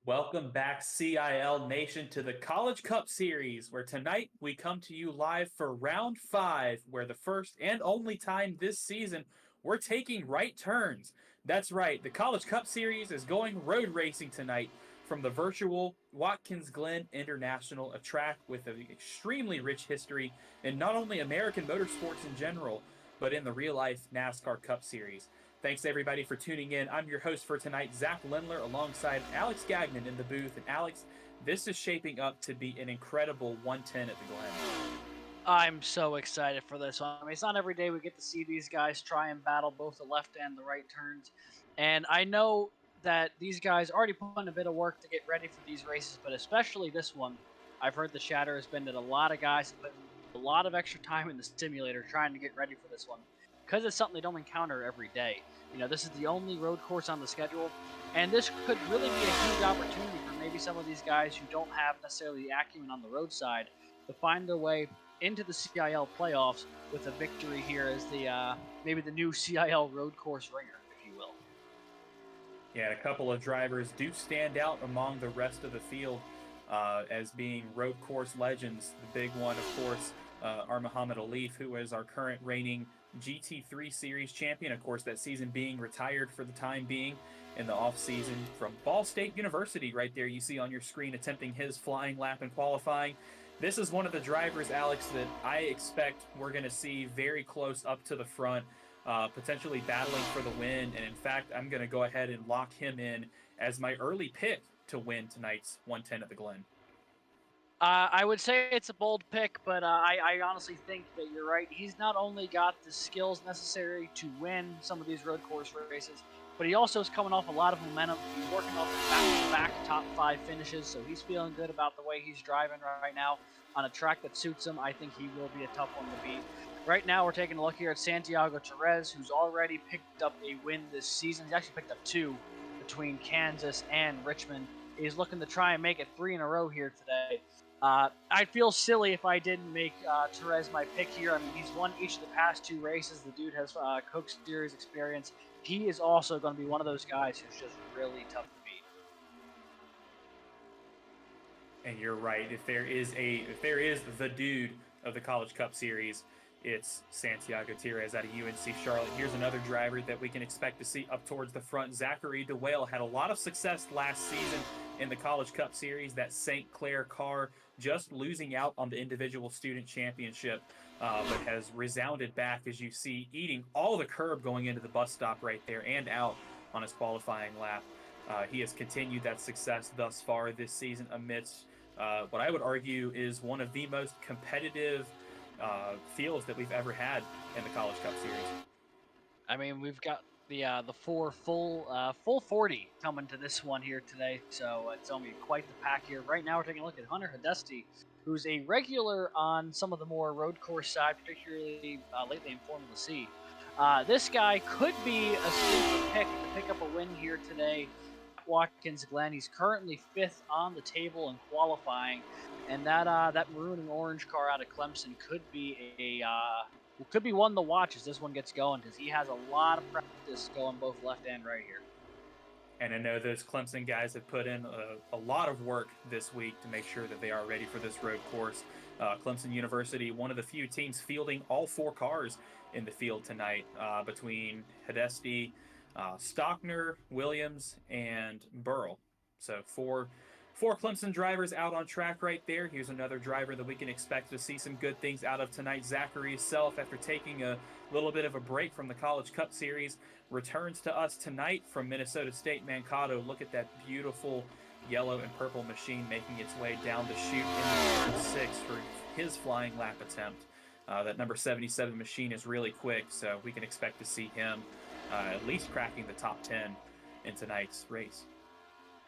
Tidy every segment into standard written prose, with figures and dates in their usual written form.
Welcome back, CIL Nation, to the College Cup Series, where tonight we come to you live for round five, where the first and only time this season we're taking right turns. That's right, the College Cup Series is going road racing tonight from the virtual Watkins Glen International, a track with an extremely rich history in not only American motorsports in general, but in the real life NASCAR Cup Series. Thanks everybody for tuning in. I'm your host for tonight, Zach Lindler, alongside Alex Gagnon in the booth. And Alex, this is shaping up to be an incredible 110 at the Glen. I'm so excited for this one. I mean, it's not every day we get to see these guys try and battle both the left and the right turns. And I know that these guys already put in a bit of work to get ready for these races, but especially this one. I've heard the chatter has been that a lot of guys have put a lot of extra time in the simulator trying to get ready for this one because it's something they don't encounter every day. You know, this is the only road course on the schedule, and this could really be a huge opportunity for maybe some of these guys who don't have necessarily the acumen on the roadside to find their way into the CIL playoffs with a victory here as the maybe the new CIL road course ringer, if you will. Yeah, a couple of drivers do stand out among the rest of the field as being road course legends. The big one, of course, are Muhammad Alif, who is our current reigning GT3 Series champion. Of course, that season being retired for the time being in the off-season from Ball State University. Right there, you see on your screen attempting his flying lap in qualifying. This is one of the drivers, Alex, that I expect we're going to see very close up to the front, potentially battling for the win. And in fact, I'm going to go ahead and lock him in as my early pick to win tonight's 110 at the Glen. I would say it's a bold pick, but I honestly think that you're right. He's not only got the skills necessary to win some of these road course races, but he also is coming off a lot of momentum. He's working off back-to-back top 5 finishes, so he's feeling good about the way he's driving right now on a track that suits him. I think he will be a tough one to beat. Right now, we're taking a look here at Santiago Perez, who's already picked up a win this season. He's actually picked up 2 between Kansas and Richmond. He's looking to try and make it 3 in a row here today. I'd feel silly if I didn't make Perez my pick here. I mean, he's won each of the past 2 races. The dude has Coke Series experience. He is also going to be one of those guys who's just really tough to beat. And you're right. If there is the dude of the College Cup Series, it's Santiago Perez out of UNC Charlotte. Here's another driver that we can expect to see up towards the front. Zachary DeWale had a lot of success last season in the College Cup Series. That St. Clair car just losing out on the individual student championship, but has resounded back, as you see, eating all the curb going into the bus stop right there and out on his qualifying lap. He has continued that success thus far this season amidst what I would argue is one of the most competitive fields that we've ever had in the College Cup Series. I mean, we've got the 4 full 40 coming to this one here today, so it's going to be quite the pack here. Right now, we're taking a look at Hunter Hidesti, who's a regular on some of the more road course side, particularly lately in Formula C. This guy could be a sleeper pick to pick up a win here today at Watkins Glen. He's currently 5th on the table in qualifying, and that maroon and orange car out of Clemson could be could be one to watch as this one gets going, because he has a lot of practice going both left and right here. And I know those Clemson guys have put in a lot of work this week to make sure that they are ready for this road course. Clemson University, one of the few teams fielding all 4 cars in the field tonight, between Hidesti, Stockner, Williams, and Burrell. So four Clemson drivers out on track right there. Here's another driver that we can expect to see some good things out of tonight. Zachary Self, after taking a little bit of a break from the College Cup Series, returns to us tonight from Minnesota State Mankato. Look at that beautiful yellow and purple machine making its way down the chute in turn 6 for his flying lap attempt. That number 77 machine is really quick, so we can expect to see him at least cracking the top 10 in tonight's race.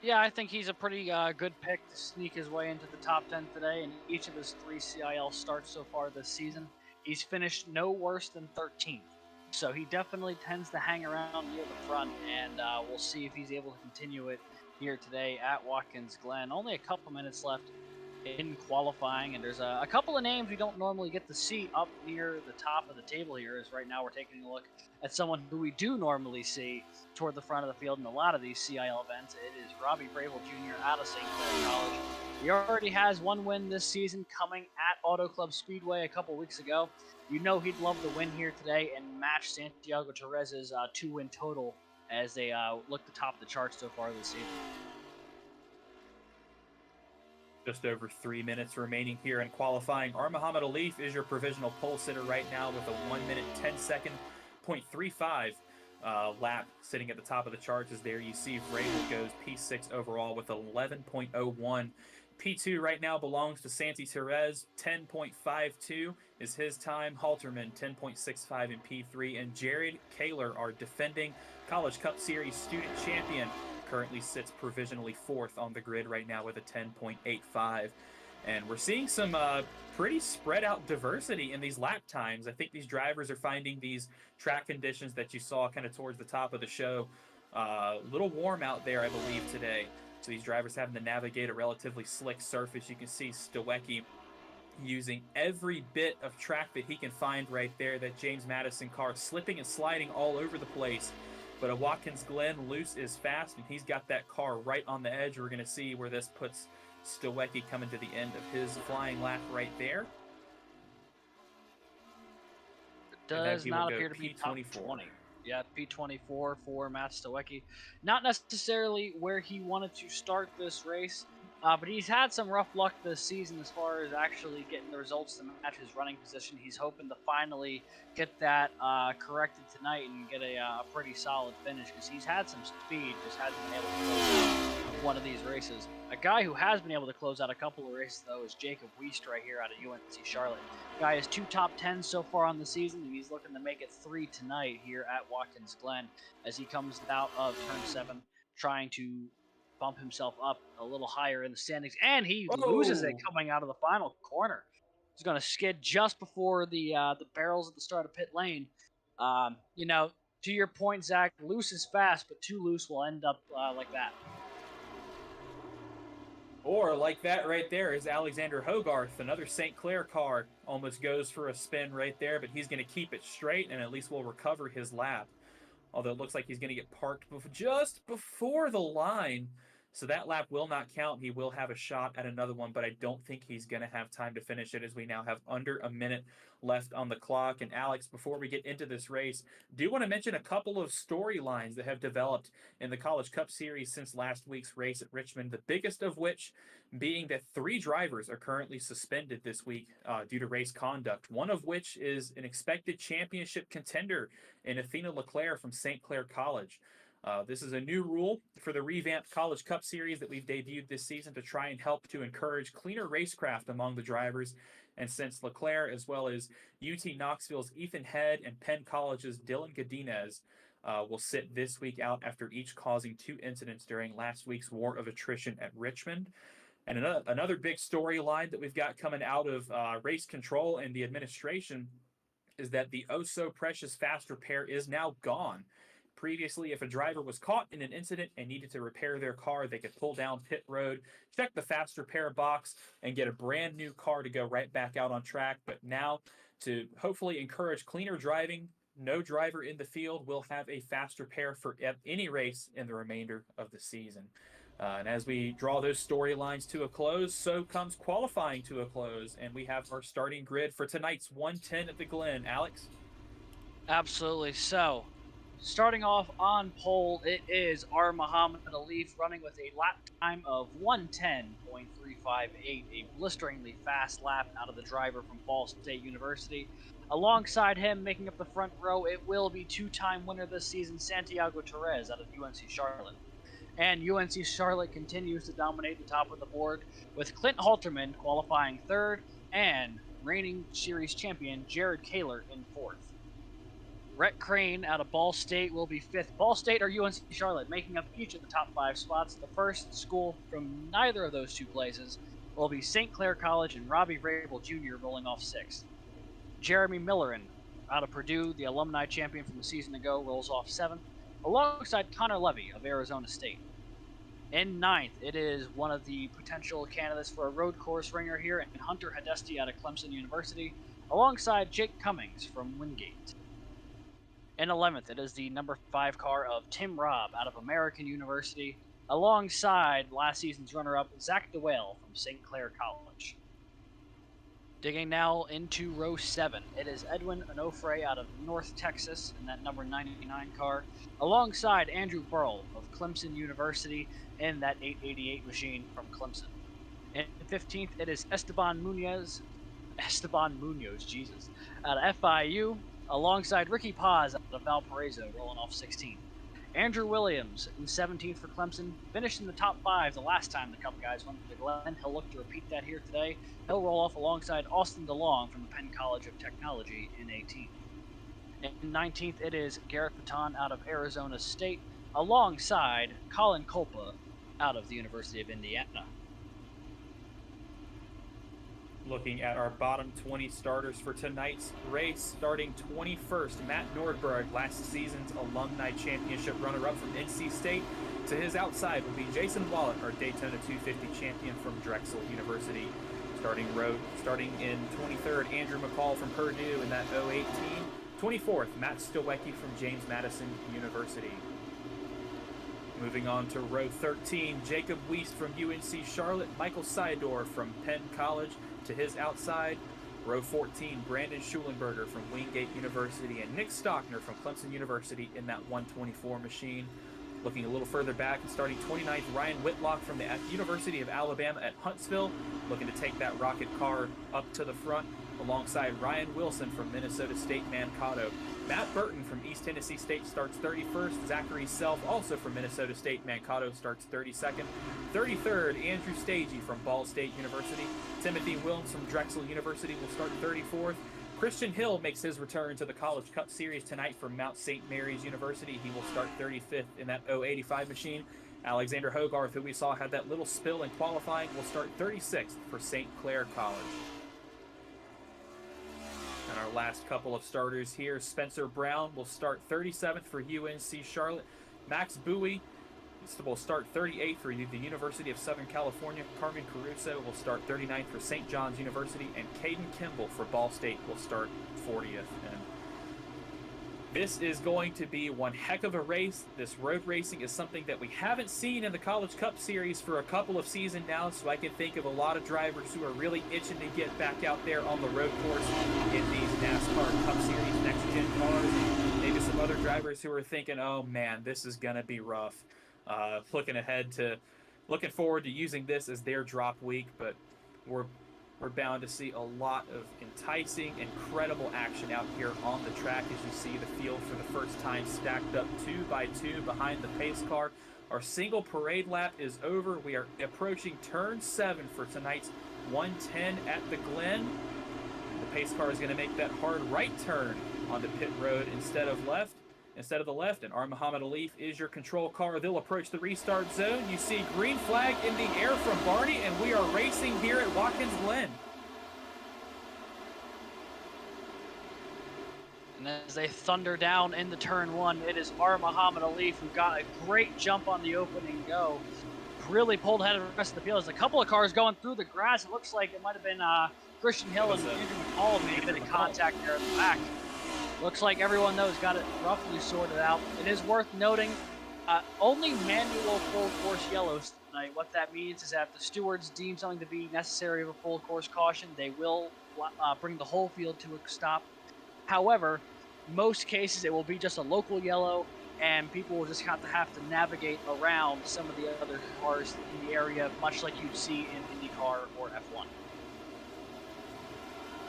Yeah, I think he's a pretty good pick to sneak his way into the top 10 today. In each of his 3 CIL starts so far this season, he's finished no worse than 13th. So he definitely tends to hang around near the front, and we'll see if he's able to continue it here today at Watkins Glen. Only a couple minutes left in qualifying, and there's a couple of names we don't normally get to see up near the top of the table here. As right now we're taking a look at someone who we do normally see toward the front of the field in a lot of these CIL events. It is Robbie Bravel Jr. out of St. Clair College. He already has one win this season coming at Auto Club Speedway a couple weeks ago. You know he'd love to win here today and match Santiago Torres's 2-win total as they look to top the charts so far this season. Just over 3 minutes remaining here in qualifying. Muhammad Alif is your provisional pole sitter right now with a 1 minute 10 second 0.35 lap sitting at the top of the charts. As there you see Vrabel goes P6 overall with 11.01. P2 right now belongs to Santi Therese. 10.52 is his time. Halterman 10.65 in P3. And Jared Kaler, our defending College Cup Series student champion, currently sits provisionally fourth on the grid right now with a 10.85. And we're seeing some pretty spread out diversity in these lap times. I think these drivers are finding these track conditions that you saw kind of towards the top of the show a little warm out there, I believe, today. So these drivers having to navigate a relatively slick surface. You can see Stawecki using every bit of track that he can find right there. That James Madison car slipping and sliding all over the place. But a Watkins Glen loose is fast, and he's got that car right on the edge. We're going to see where this puts Stawecki coming to the end of his flying lap right there. It does not appear to be top 20. Yeah, P24 for Matt Stawecki. Not necessarily where he wanted to start this race, but he's had some rough luck this season as far as actually getting the results to match his running position. He's hoping to finally get that corrected tonight and get a pretty solid finish because he's had some speed, just hasn't been able to close out one of these races. A guy who has been able to close out a couple of races, though, is Jacob Wiest right here out of UNC Charlotte. Guy has 2 top 10s so far on the season, and he's looking to make it 3 tonight here at Watkins Glen as he comes out of turn 7, trying to bump himself up a little higher in the standings, and he loses it coming out of the final corner. He's going to skid just before the barrels at the start of pit lane. You know, to your point, Zach, loose is fast, but too loose will end up like that. Or like that right there is Alexander Hogarth, another St. Clair car. Almost goes for a spin right there, but he's going to keep it straight and at least will recover his lap. Although it looks like he's going to get parked just before the line. So that lap will not count. He will have a shot at another one, but I don't think he's going to have time to finish it as we now have under a minute left on the clock. And Alex, before we get into this race, do want to mention a couple of storylines that have developed in the College Cup Series since last week's race at Richmond, the biggest of which being that 3 drivers are currently suspended this week due to race conduct, one of which is an expected championship contender in Athena Leclerc from St. Clair College. This is a new rule for the revamped College Cup Series that we've debuted this season to try and help to encourage cleaner racecraft among the drivers. And since Leclerc, as well as UT Knoxville's Ethan Head and Penn College's Dylan Godinez will sit this week out after each causing 2 incidents during last week's war of attrition at Richmond. And another big storyline that we've got coming out of race control and the administration is that the oh-so-precious fast repair is now gone. Previously, if a driver was caught in an incident and needed to repair their car, they could pull down pit road, check the fast repair box, and get a brand new car to go right back out on track. But now, to hopefully encourage cleaner driving, no driver in the field will have a fast repair for any race in the remainder of the season. And as we draw those storylines to a close, so comes qualifying to a close, and we have our starting grid for tonight's 110 at the Glen. Alex? Absolutely. So, starting off on pole, it is Muhammad Alif running with a lap time of 110.358, a blisteringly fast lap out of the driver from Ball State University. Alongside him, making up the front row, it will be 2-time winner this season, Santiago Therese out of UNC Charlotte. And UNC Charlotte continues to dominate the top of the board, with Clint Halterman qualifying 3rd and reigning series champion Jared Kaler in 4th. Rhett Crane out of Ball State will be 5th. Ball State or UNC Charlotte making up each of the top 5 spots. The first school from neither of those 2 places will be St. Clair College, and Robbie Vrabel Jr. rolling off 6th. Jeremy Millerin out of Purdue, the alumni champion from the season ago, rolls off 7th, alongside Connor Levy of Arizona State. In ninth, it is one of the potential candidates for a road course ringer here, and Hunter Hadesti out of Clemson University, alongside Jake Cummings from Wingate. In 11th, it is the number 5 car of Tim Robb out of American University, alongside last season's runner-up Zach DeWale from St. Clair College. Digging now into row 7, it is Edwin Onofre out of North Texas in that number 99 car, alongside Andrew Burrell of Clemson University in that 888 machine from Clemson. In 15th, it is Esteban Munoz, Jesus, out of FIU, alongside Ricky Paz out of Valparaiso, rolling off 16th. Andrew Williams in 17th for Clemson, finished in the top 5 the last time the Cup guys went to the Glen. He'll look to repeat that here today. He'll roll off alongside Austin DeLong from the Penn College of Technology in 18th. In 19th, it is Garrett Patton out of Arizona State, alongside Colin Kolpa out of the University of Indiana. Looking at our bottom 20 starters for tonight's race, starting 21st, Matt Nordberg, last season's Alumni Championship runner-up from NC State. To his outside will be Jason Wallet, our Daytona 250 champion from Drexel University. Starting in 23rd, Andrew McCall from Purdue in that 018. 24th, Matt Stowecki from James Madison University. Moving on to row 13, Jacob Wiest from UNC Charlotte, Michael Sidor from Penn College. To his outside, row 14, Brandon Schulenberger from Wingate University, and Nick Stockner from Clemson University in that 124 machine. Looking a little further back and starting 29th, Ryan Whitlock from the University of Alabama at Huntsville, looking to take that rocket car up to the front, alongside Ryan Wilson from Minnesota State Mankato. Matt Burton from East Tennessee State starts 31st. Zachary Self, also from Minnesota State Mankato, starts 32nd. 33rd, Andrew Stagey from Ball State University. Timothy Williams from Drexel University will start 34th. Christian Hill makes his return to the College Cup Series tonight from Mount St. Mary's University. He will start 35th in that 085 machine. Alexander Hogarth, who we saw had that little spill in qualifying, will start 36th for St. Clair College. And our last couple of starters here, Spencer Brown will start 37th for UNC Charlotte. Max Bowie will start 38th for the University of Southern California. Carmen Caruso will start 39th for St. John's University. And Caden Kimball for Ball State will start 40th. And this is going to be one heck of a race. This road racing is something that we haven't seen in the College Cup Series for a couple of seasons now, so I can think of a lot of drivers who are really itching to get back out there on the road course in these NASCAR Cup Series next-gen cars. Maybe some other drivers who are thinking, oh man, this is going to be rough. Looking forward to using this as their drop week, but we're bound to see a lot of enticing, incredible action out here on the track as you see the field for the first time stacked up 2 by 2 behind the pace car. Our single parade lap is over. We are approaching turn 7 for tonight's 110 at the Glen. The pace car is going to make that hard right turn onto pit road instead of the left, and Muhammad Alif is your control car. They'll approach the restart zone. You see green flag in the air from Barney, and we are racing here at Watkins Glen. And as they thunder down into turn 1, it is Muhammad Alif who got a great jump on the opening go. Really pulled ahead of the rest of the field. There's a couple of cars going through the grass. It looks like it might have been Christian Hill and Andrew McCall made a bit of contact there at the back. Looks like everyone, though, has got it roughly sorted out. It is worth noting, only manual full course yellows tonight. What that means is that if the stewards deem something to be necessary of a full course caution, they will bring the whole field to a stop. However, most cases it will be just a local yellow, and people will just have to navigate around some of the other cars in the area, much like you'd see in IndyCar or F1.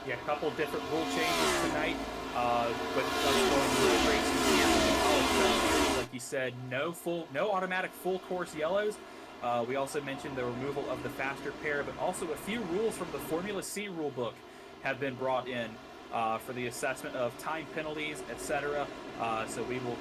Yeah, a couple different rule changes tonight. With us going road racing here in the College Cup Series, like you said, no automatic full course yellows. We also mentioned the removal of the faster pair, but also a few rules from the Formula C rule book have been brought in for the assessment of time penalties, etc. So we will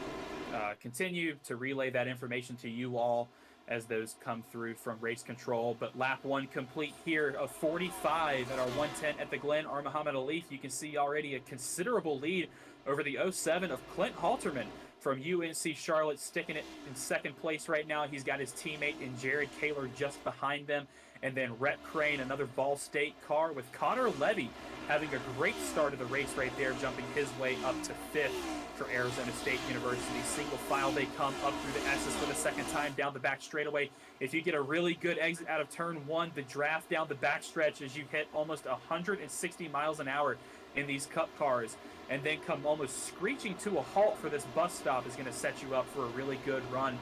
continue to relay that information to you all as those come through from race control. But lap 1 complete here of 45 at our 110 at the Glen. Muhammad Alif, you can see already a considerable lead over the 07 of Clint Halterman from UNC Charlotte, sticking it in second place right now. He's got his teammate in Jared Kaler just behind them. And then Rhett Crane, another Ball State car, with Connor Levy having a great start of the race right there, jumping his way up to fifth for Arizona State University. Single file, they come up through the S's for the second time down the back straightaway. If you get a really good exit out of turn one, the draft down the backstretch as you hit almost 160 miles an hour in these Cup cars, and then come almost screeching to a halt for this bus stop is going to set you up for a really good run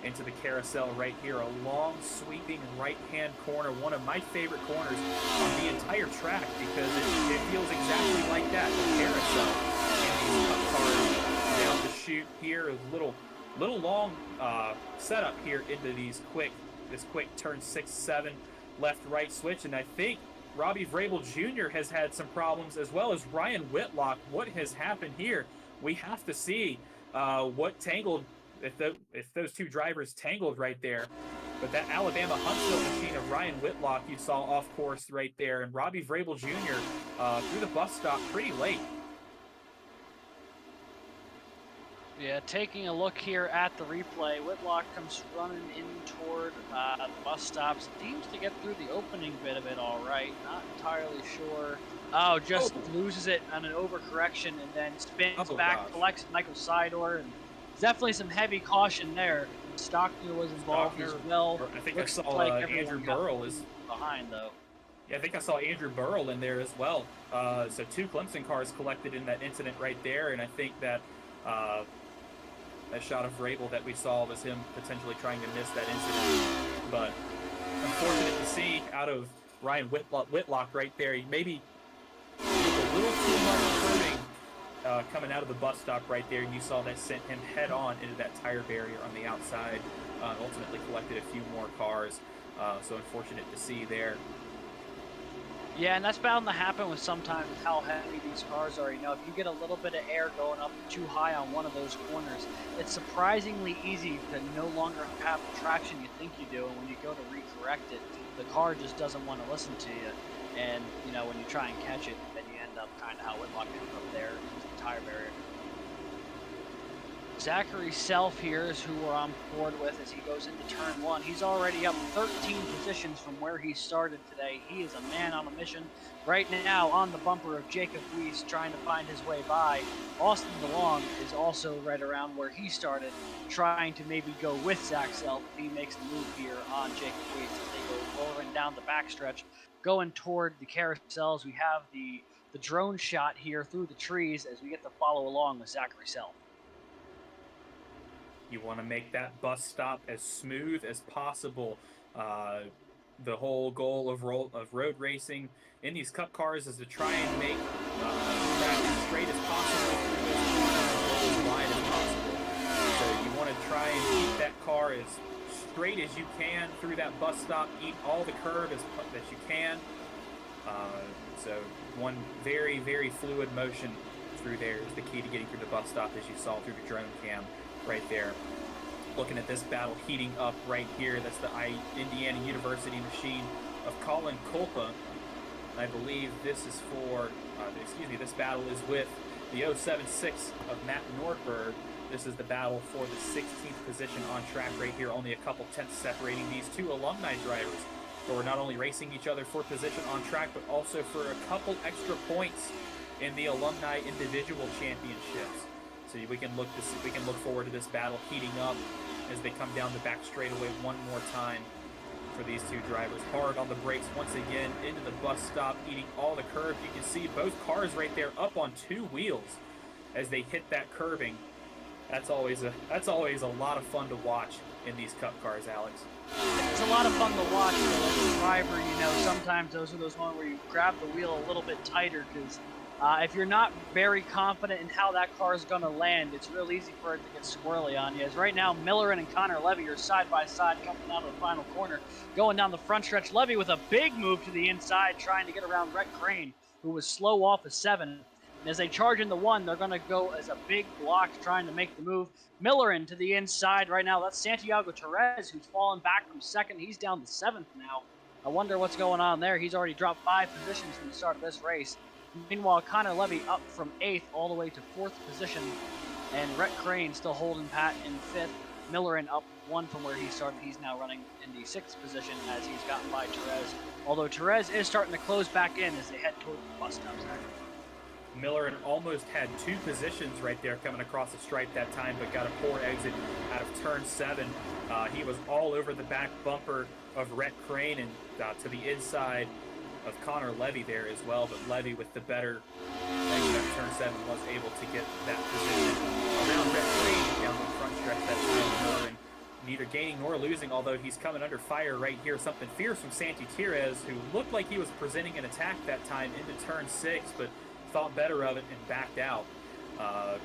into the carousel right here. A long, sweeping right-hand corner, one of my favorite corners on the entire track, because it feels exactly like that, the carousel in these Cup cars down the chute here. A little long setup here into this quick turn 6, 7 left-right switch, and I think Robbie Vrabel Jr. has had some problems, as well as Ryan Whitlock. What has happened here? We have to see what tangled, if those two drivers tangled right there. But that Alabama Huntsville machine of Ryan Whitlock you saw off course right there, and Robbie Vrabel Jr. Through the bus stop pretty late. Yeah, taking a look here at the replay, Whitlock comes running in toward the bus stops. Seems to get through the opening bit of it all right. Not entirely sure. Oh, just loses it on an overcorrection and then spins back, collects Michael Sidor. And definitely some heavy caution there. Stockner was involved as well. I think I saw Andrew Burrell is behind, though. Yeah, I think I saw Andrew Burrell in there as well. So two Clemson cars collected in that incident right there, and I think that that shot of Vrabel that we saw was him potentially trying to miss that incident. But unfortunate to see out of Ryan Whitlock right there. He maybe did a little too much curving coming out of the bus stop right there, and you saw that sent him head on into that tire barrier on the outside. Ultimately collected a few more cars. So unfortunate to see there. Yeah, and that's bound to happen with sometimes how heavy these cars are. You know, if you get a little bit of air going up too high on one of those corners, it's surprisingly easy to no longer have the traction you think you do, and when you go to recorrect it, the car just doesn't want to listen to you. And, you know, when you try and catch it, then you end up kind of how Whitlock ended up there into the tire barrier. Zachary Self here is who we're on board with as he goes into turn one. He's already up 13 positions from where he started today. He is a man on a mission. Right now on the bumper of Jacob Weiss, trying to find his way by. Austin DeLong is also right around where he started, trying to maybe go with Zach Self if he makes the move here on Jacob Weiss as they go rolling down the backstretch, going toward the carousels. We have the drone shot here through the trees as we get to follow along with Zachary Self. You want to make that bus stop as smooth as possible. The whole goal of road racing in these Cup cars is to try and make track as straight as possible, as wide as possible. So you want to try and keep that car as straight as you can through that bus stop. Eat all the curve that you can. So one very, very fluid motion through there is the key to getting through the bus stop, as you saw through the drone cam right there. Looking at this battle heating up right here. That's the Indiana University machine of Colin Culpa. I believe this is for, this battle is with the 076 of Matt Nordberg. This is the battle for the 16th position on track right here. Only a couple tenths separating these two alumni drivers, who are not only racing each other for position on track, but also for a couple extra points in the alumni individual championships. So we can look forward to this battle heating up as they come down the back straightaway one more time for these two drivers. Hard on the brakes once again into the bus stop, eating all the curve. You can see both cars right there up on two wheels as they hit that curbing. That's always a lot of fun to watch in these Cup cars, Alex. It's a lot of fun to watch, but as a driver, you know, sometimes those are those moments where you grab the wheel a little bit tighter, because if you're not very confident in how that car is going to land, it's real easy for it to get squirrely on you. As right now, Miller and Connor Levy are side by side coming out of the final corner, going down the front stretch. Levy with a big move to the inside, trying to get around Rhett Crane, who was slow off a 7. And as they charge into 1, they're going to go as a big block trying to make the move. Miller into the inside right now. That's Santiago Torres, who's fallen back from 2nd. He's down to 7th now. I wonder what's going on there. He's already dropped 5 positions from the start of this race. Meanwhile, Connor Levy up from 8th all the way to 4th position and Rhett Crane still holding pat in 5th. Millerin up 1 from where he started. He's now running in the 6th position as he's gotten by Therese. Although Therese is starting to close back in as they head toward the bus stop. Millerin almost had 2 positions right there coming across the stripe that time, but got a poor exit out of turn 7. He was all over the back bumper of Rhett Crane and to the inside of Connor Levy there as well, but Levy with the better exit out of turn 7 was able to get that position around Rhett Crane down the front stretch that time. Millerin neither gaining nor losing, although he's coming under fire right here. Something fierce from Santi Tires, who looked like he was presenting an attack that time into turn 6, but thought better of it and backed out.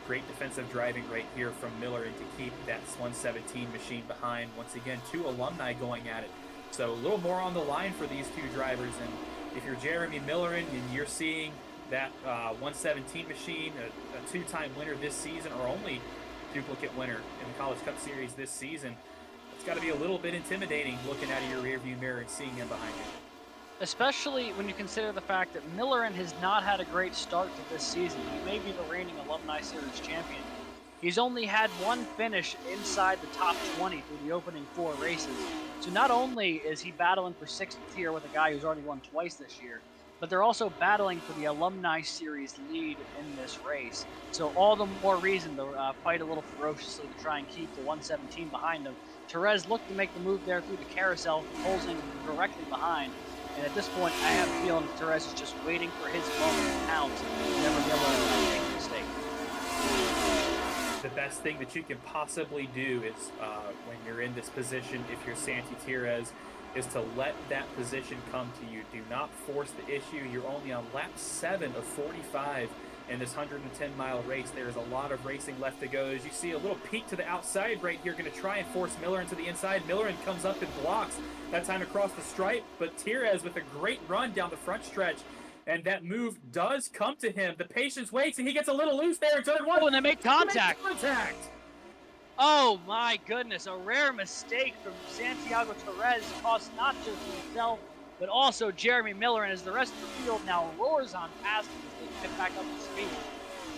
Great defensive driving right here from Millerin to keep that 117 machine behind. Once again, 2 alumni going at it. So a little more on the line for these 2 drivers. And if you're Jeremy Millerin and you're seeing that 117 machine, a 2-time winner this season, or only duplicate winner in the College Cup Series this season, it's got to be a little bit intimidating looking out of your rearview mirror and seeing him behind you. Especially when you consider the fact that Millerin has not had a great start to this season. He may be the reigning Alumni Series champion. He's only had 1 finish inside the top 20 through the opening 4 races. So not only is he battling for 6th here with a guy who's already won twice this year, but they're also battling for the Alumni Series lead in this race. So all the more reason to fight a little ferociously to try and keep the 117 behind them. Therese looked to make the move there through the carousel, closing directly behind. And at this point, I have a feeling Therese is just waiting for his moment to pounce and never be able to make a mistake. The best thing that you can possibly do is, when you're in this position, if you're Santi Tires, is to let that position come to you. Do not force the issue. You're only on lap 7 of 45 in this 110-mile race. There is a lot of racing left to go. As you see a little peek to the outside right here, going to try and force Millerin to the inside. Millerin comes up and blocks that time across the stripe, but Tires with a great run down the front stretch, and that move does come to him. The patience waits, and he gets a little loose there in turn 1. Oh, and they make contact. Contact. Oh my goodness, a rare mistake from Santiago Therese cost not just himself, but also Jeremy Millerin as the rest of the field now roars on past him as they get back up to speed.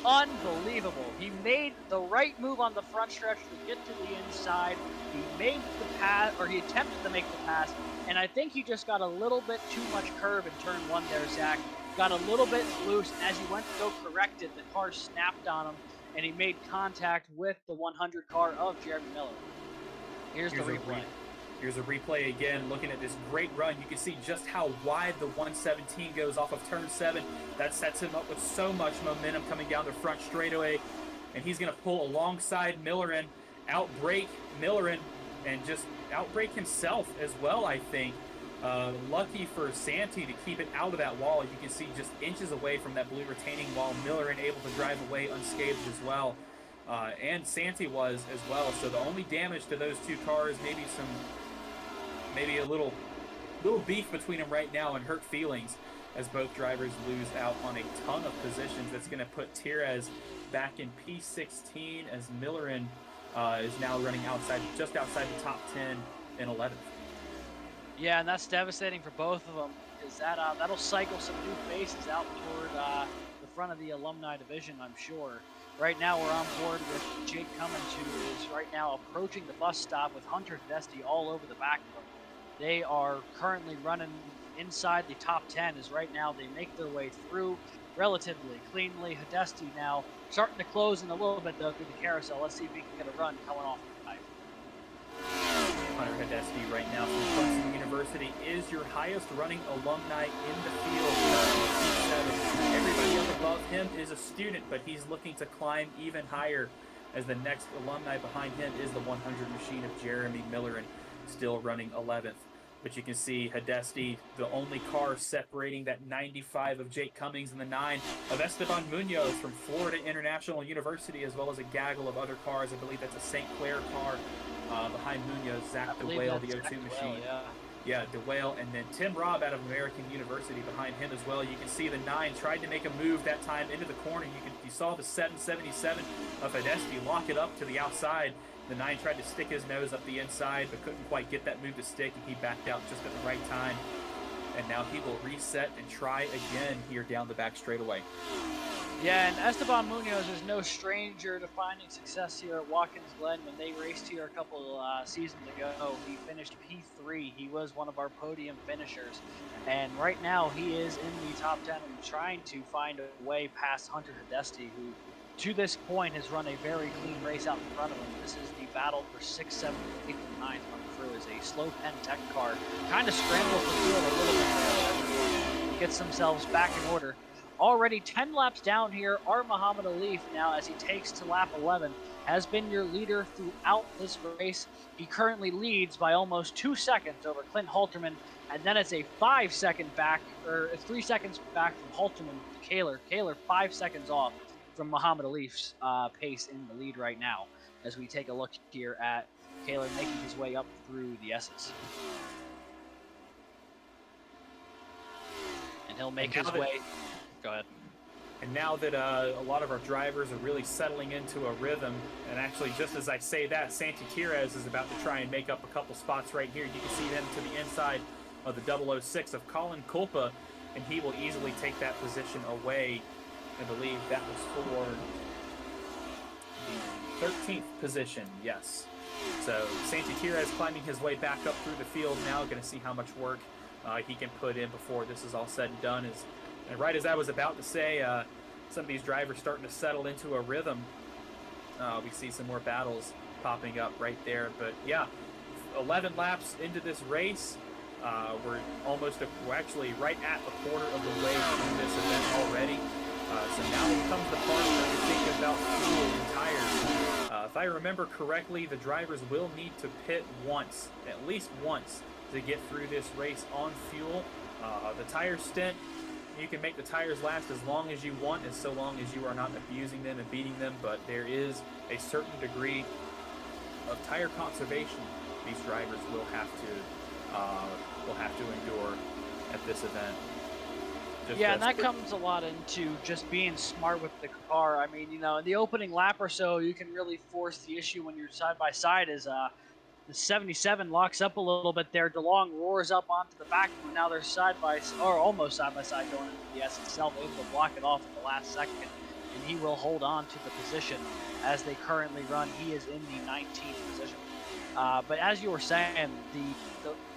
Unbelievable. He made the right move on the front stretch to get to the inside. He made the pass, or he attempted to make the pass, and I think he just got a little bit too much curve in turn 1 there, Zach. Got a little bit loose, and as he went to go correct it, the car snapped on him, and he made contact with the 100 car of Jeremy Miller. Here's the replay. Here's a replay again, looking at this great run. You can see just how wide the 117 goes off of turn 7. That sets him up with so much momentum coming down the front straightaway. And he's going to pull alongside Millerin, outbrake Millerin, and just outbrake himself as well, I think. Lucky for Santi to keep it out of that wall. You can see just inches away from that blue retaining wall. Millerin able to drive away unscathed as well. And Santi was as well. So the only damage to those 2 cars, maybe a little beef between them right now and hurt feelings as both drivers lose out on a ton of positions. That's going to put Tires back in P16 as Millerin is now running just outside the top 10 in 11th. Yeah, and that's devastating for both of them because that'll cycle some new faces out toward the front of the alumni division, I'm sure. Right now we're on board with Jake Cummins, who is right now approaching the bus stop with Hunter Tedeschi all over the back of him. They are currently running inside the top 10 as right now they make their way through relatively cleanly. Tedeschi now starting to close in a little bit though through the carousel. Let's see if he can get a run coming off the pipe. Hunter Tedeschi right now from Clemson University is your highest running alumni in the field. Everybody up above him is a student, but he's looking to climb even higher as the next alumni behind him is the 100 machine of Jeremy Millerin, still running 11th. But you can see Hidesti, the only car separating that 95 of Jake Cummings and the 9 of Esteban Munoz from Florida International University, as well as a gaggle of other cars. I believe that's a St. Clair car behind Munoz, Zach DeWale, the O2 machine. Yeah, DeWale, and then Tim Robb out of American University behind him as well. You can see the 9 tried to make a move that time into the corner. You saw the 777 of Hidesti lock it up to the outside. The 9 tried to stick his nose up the inside, but couldn't quite get that move to stick, and he backed out just at the right time. And now he will reset and try again here down the back straightaway. Yeah, and Esteban Munoz is no stranger to finding success here at Watkins Glen. When they raced here a couple seasons ago, he finished P3. He was one of our podium finishers. And right now, he is in the top 10 and trying to find a way past Hunter Hidesti, who to this point has run a very clean race out in front of him. This is the battle for 6th, 7th, 8th, and 9th running through as a slow pen tech car kind of scrambles the field a little bit there as everyone gets themselves back in order. Already 10 laps down here are Muhammad Alif now as he takes to lap 11, has been your leader throughout this race. He currently leads by almost 2 seconds over Clint Halterman, and then it's a 5-second back, or 3 seconds back from Halterman to Kaler. Kaler 5 seconds off from Muhammad Alif's pace in the lead right now as we take a look here at Kaler making his way up through the S's. And he'll make his way. Go ahead. And now that a lot of our drivers are really settling into a rhythm, and actually just as I say that, Santi Tires is about to try and make up a couple spots right here. You can see them to the inside of the 006 of Colin Culpa, and he will easily take that position away. I believe that was for the 13th position, yes. So Santi Tires climbing his way back up through the field now, going to see how much work he can put in before this is all said and done. And right as I was about to say, some of these drivers starting to settle into a rhythm. We see some more battles popping up right there. But yeah, 11 laps into this race. We're actually right at a quarter of the way through this event already. So now comes the part where we think about fuel and tires. If I remember correctly, the drivers will need to pit once, at least once, to get through this race on fuel. The tire stint, you can make the tires last as long as you want, as so long as you are not abusing them and beating them, but there is a certain degree of tire conservation these drivers will have to endure at this event. Yeah, and that comes a lot into just being smart with the car. I mean, in the opening lap or so, you can really force the issue when you're side by side as the 77 locks up a little bit there. DeLong roars up onto the back, and now they're almost side by side going into the S itself, able to block it off at the last second, and he will hold on to the position as they currently run. He is in the 19th position. But as you were saying, the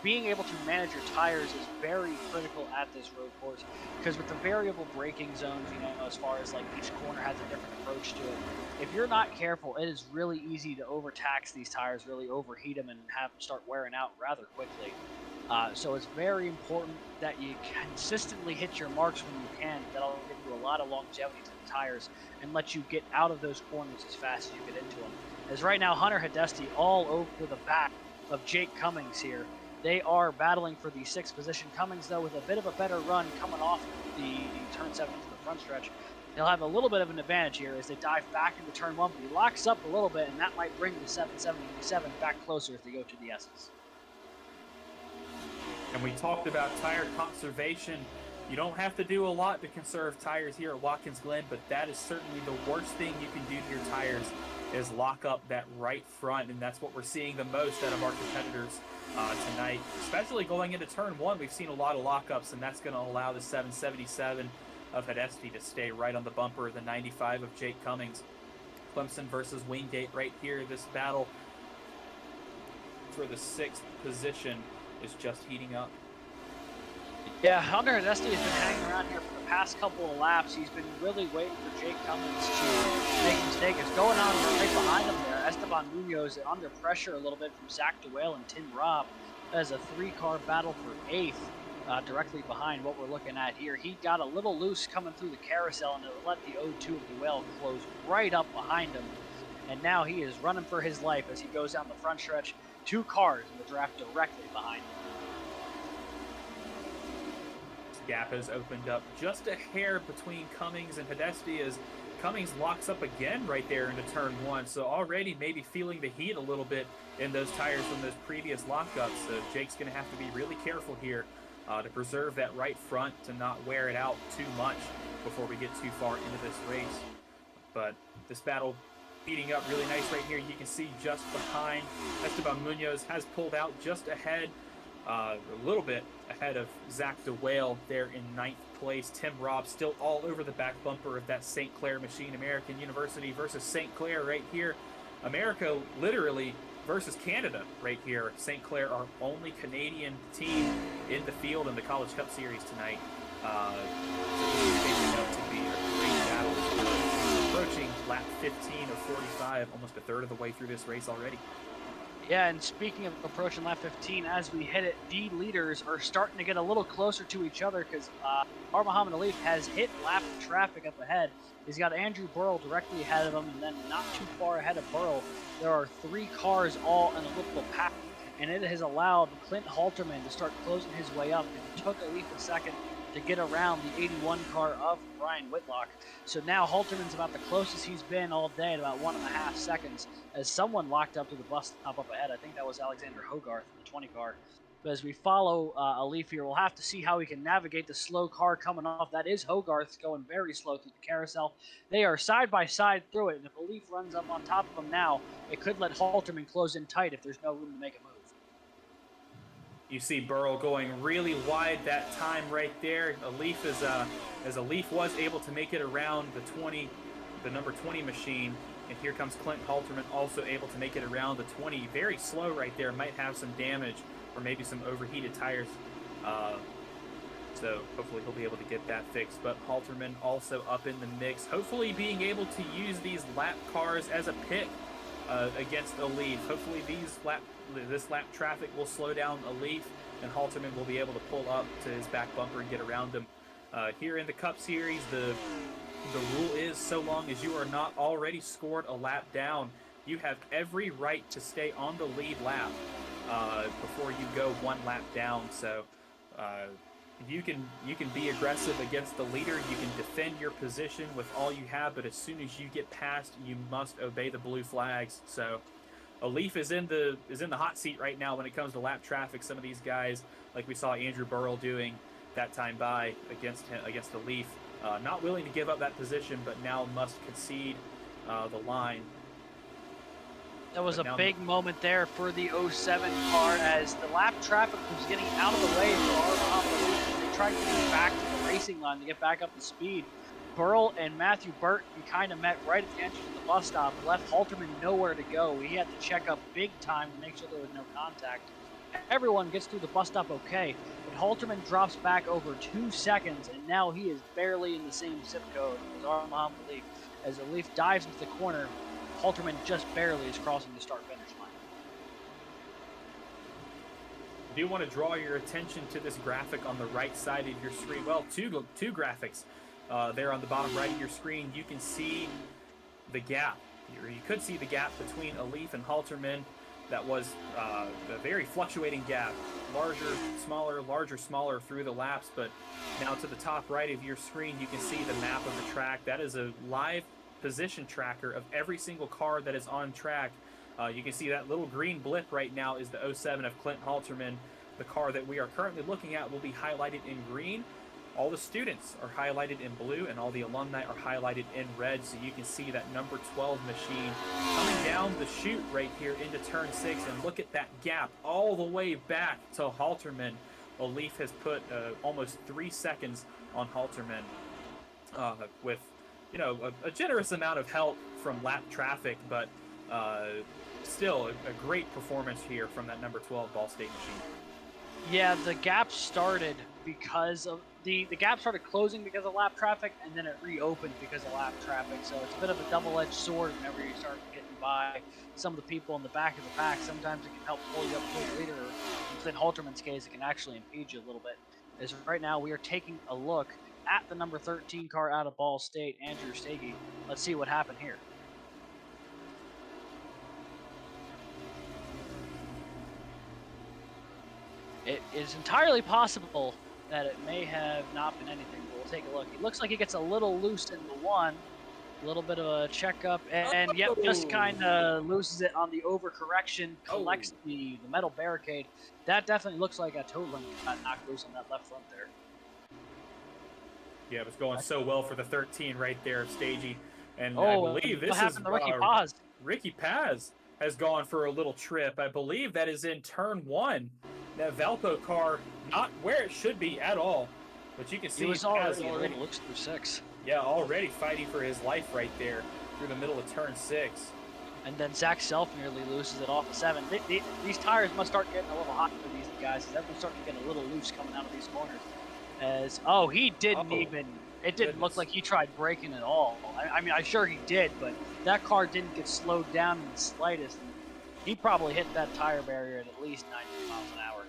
being able to manage your tires is very critical at this road course, because with the variable braking zones, as far as like each corner has a different approach to it. If you're not careful, it is really easy to overtax these tires, really overheat them, and have them start wearing out rather quickly. So it's very important that you consistently hit your marks when you can. That'll give you a lot of longevity to the tires and let you get out of those corners as fast as you get into them. As right now, Hunter Hidesti all over the back of Jake Cummings here. They are battling for the 6th position. Cummings, though, with a bit of a better run coming off the turn 7 into the front stretch. He'll have a little bit of an advantage here as they dive back into turn 1, but he locks up a little bit, and that might bring the 777 back closer as they go to the S's. And we talked about tire conservation. You don't have to do a lot to conserve tires here at Watkins Glen, but that is certainly the worst thing you can do to your tires is lock up that right front, and that's what we're seeing the most out of our competitors tonight. Especially going into turn 1, we've seen a lot of lockups, and that's going to allow the 777 of Hidesti to stay right on the bumper of the 95 of Jake Cummings. Clemson versus Wingate right here. This battle for the 6th position is just heating up. Yeah, Hunter Hidesti has been hanging around here for the past couple of laps. He's been really waiting for Jake Cummings to make a mistake. It's going on right behind him there. Esteban Munoz under pressure a little bit from Zach DeWale and Tim Robb. That is a 3-car battle for 8th. Directly behind what we're looking at here. He got a little loose coming through the carousel, and it let the 0-2 of DeWale close right up behind him. And now he is running for his life as he goes down the front stretch. 2 cars in the draft directly behind him. This gap has opened up just a hair between Cummings and Hidesti as Cummings locks up again right there into turn 1. So already maybe feeling the heat a little bit in those tires from those previous lockups. So Jake's going to have to be really careful here to preserve that right front, to not wear it out too much before we get too far into this race. But this battle heating up really nice right here. You can see just behind, Esteban Munoz has pulled out just ahead a little bit ahead of Zach DeWale there in ninth place. Tim Robb still all over the back bumper of that St. Clair machine. American University versus St. Clair right here. America literally versus Canada right here. St. Clair, our only Canadian team in the field in the College Cup Series tonight. So this is shaping up to be a great battle. Approaching lap 15 of 45, almost a third of the way through this race already. Yeah, and speaking of approaching lap 15, as we hit it, the leaders are starting to get a little closer to each other because Muhammad Alif has hit lap traffic up ahead. He's got Andrew Burrell directly ahead of him, and then not too far ahead of Burrell, there are 3 cars all in a little pack, and it has allowed Clint Halterman to start closing his way up. It took Alif a second to get around the 81 car of Brian Whitlock. So now Halterman's about the closest he's been all day at about 1.5 seconds as someone locked up to the bus stop up ahead. I think that was Alexander Hogarth in the 20 car. But as we follow Alif here, we'll have to see how he can navigate the slow car coming off. That is Hogarth going very slow through the carousel. They are side by side through it, and if Alif runs up on top of him now, it could let Halterman close in tight if there's no room to make a move. You see Burrow going really wide that time right there. Alif is as Alif was able to make it around the number 20 machine, and here comes Clint Halterman also able to make it around the 20. Very slow right there. Might have some damage or maybe some overheated tires. So hopefully he'll be able to get that fixed. But Halterman also up in the mix. Hopefully being able to use these lap cars as a pick against Alif. Hopefully this lap traffic will slow down Alif, and Halterman will be able to pull up to his back bumper and get around him. Here in the Cup Series, the rule is so long as you are not already scored a lap down, you have every right to stay on the lead lap before you go 1 lap down. So you can be aggressive against the leader. You can defend your position with all you have, but as soon as you get past, you must obey the blue flags. So Alif is in the hot seat right now when it comes to lap traffic. Some of these guys, like we saw Andrew Burrell doing that time by against Alif, not willing to give up that position, but now must concede the line. That was a big moment there for the 07 car as the lap traffic was getting out of the way for Alif. They tried to get back to the racing line to get back up to speed. Burrell and Matthew Burton kind of met right at the entrance of the bus stop, left Halterman nowhere to go. He had to check up big time to make sure there was no contact. Everyone gets through the bus stop okay, but Halterman drops back over 2 seconds, and now he is barely in the same zip code as Muhammad Alif. As Alif dives into the corner, Halterman just barely is crossing the start-finish line. I do want to draw your attention to this graphic on the right side of your screen. Well, two graphics. There on the bottom right of your screen, you can see the gap. You could see the gap between Alif and Halterman. That was a very fluctuating gap. Larger, smaller, larger, smaller through the laps. But now to the top right of your screen, you can see the map of the track. That is a live position tracker of every single car that is on track. You can see that little green blip right now is the 07 of Clint Halterman. The car that we are currently looking at will be highlighted in green. All the students are highlighted in blue, and all the alumni are highlighted in red, so you can see that number 12 machine coming down the chute right here into turn 6, and look at that gap all the way back to Halterman. Alif has put almost 3 seconds on Halterman with, you know, a generous amount of help from lap traffic, but still a great performance here from that number 12 Ball State machine. Yeah, the gap started because of the gap started closing because of lap traffic, and then it reopened because of lap traffic. So it's a bit of a double-edged sword whenever you start getting by some of the people in the back of the pack. Sometimes it can help pull you up to the leader. In Clint Halterman's case, it can actually impede you a little bit. As right now we are taking a look at the number 13 car out of Ball State, Andrew Stagey. Let's see what happened here. It is entirely possible that it may have not been anything, but we'll take a look. It looks like he gets a little loose in the one, a little bit of a checkup, and yep, just kind of loses it on the overcorrection, collects the metal barricade. That definitely looks like a toe link got knocked loose on that left front there. Yeah, it was going so well for the 13 right there, Stagey. And I believe this is Ricky Paz. Ricky Paz has gone for a little trip. I believe that is in turn 1. that Valpo car not where it should be at all. But you can see He was already looks through 6. yeah, already fighting for his life right there through the middle of turn 6. And then Zach Self nearly loses it off of 7. These tires must start getting a little hot for these guys. Everyone's starting to get a little loose coming out of these corners. He didn't even. It didn't look like he tried braking at all. I mean, I'm sure he did, but that car didn't get slowed down in the slightest. He probably hit that tire barrier at least 90 miles an hour.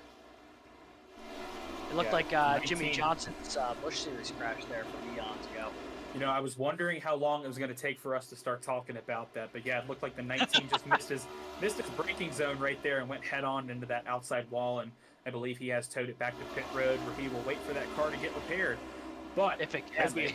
It looked like Jimmy Johnson's Busch Series crash there from eons ago. You know, I was wondering how long it was going to take for us to start talking about that, but yeah, it looked like the 19 just missed his braking zone right there and went head on into that outside wall, and I believe he has towed it back to pit road where he will wait for that car to get repaired. But if it can be,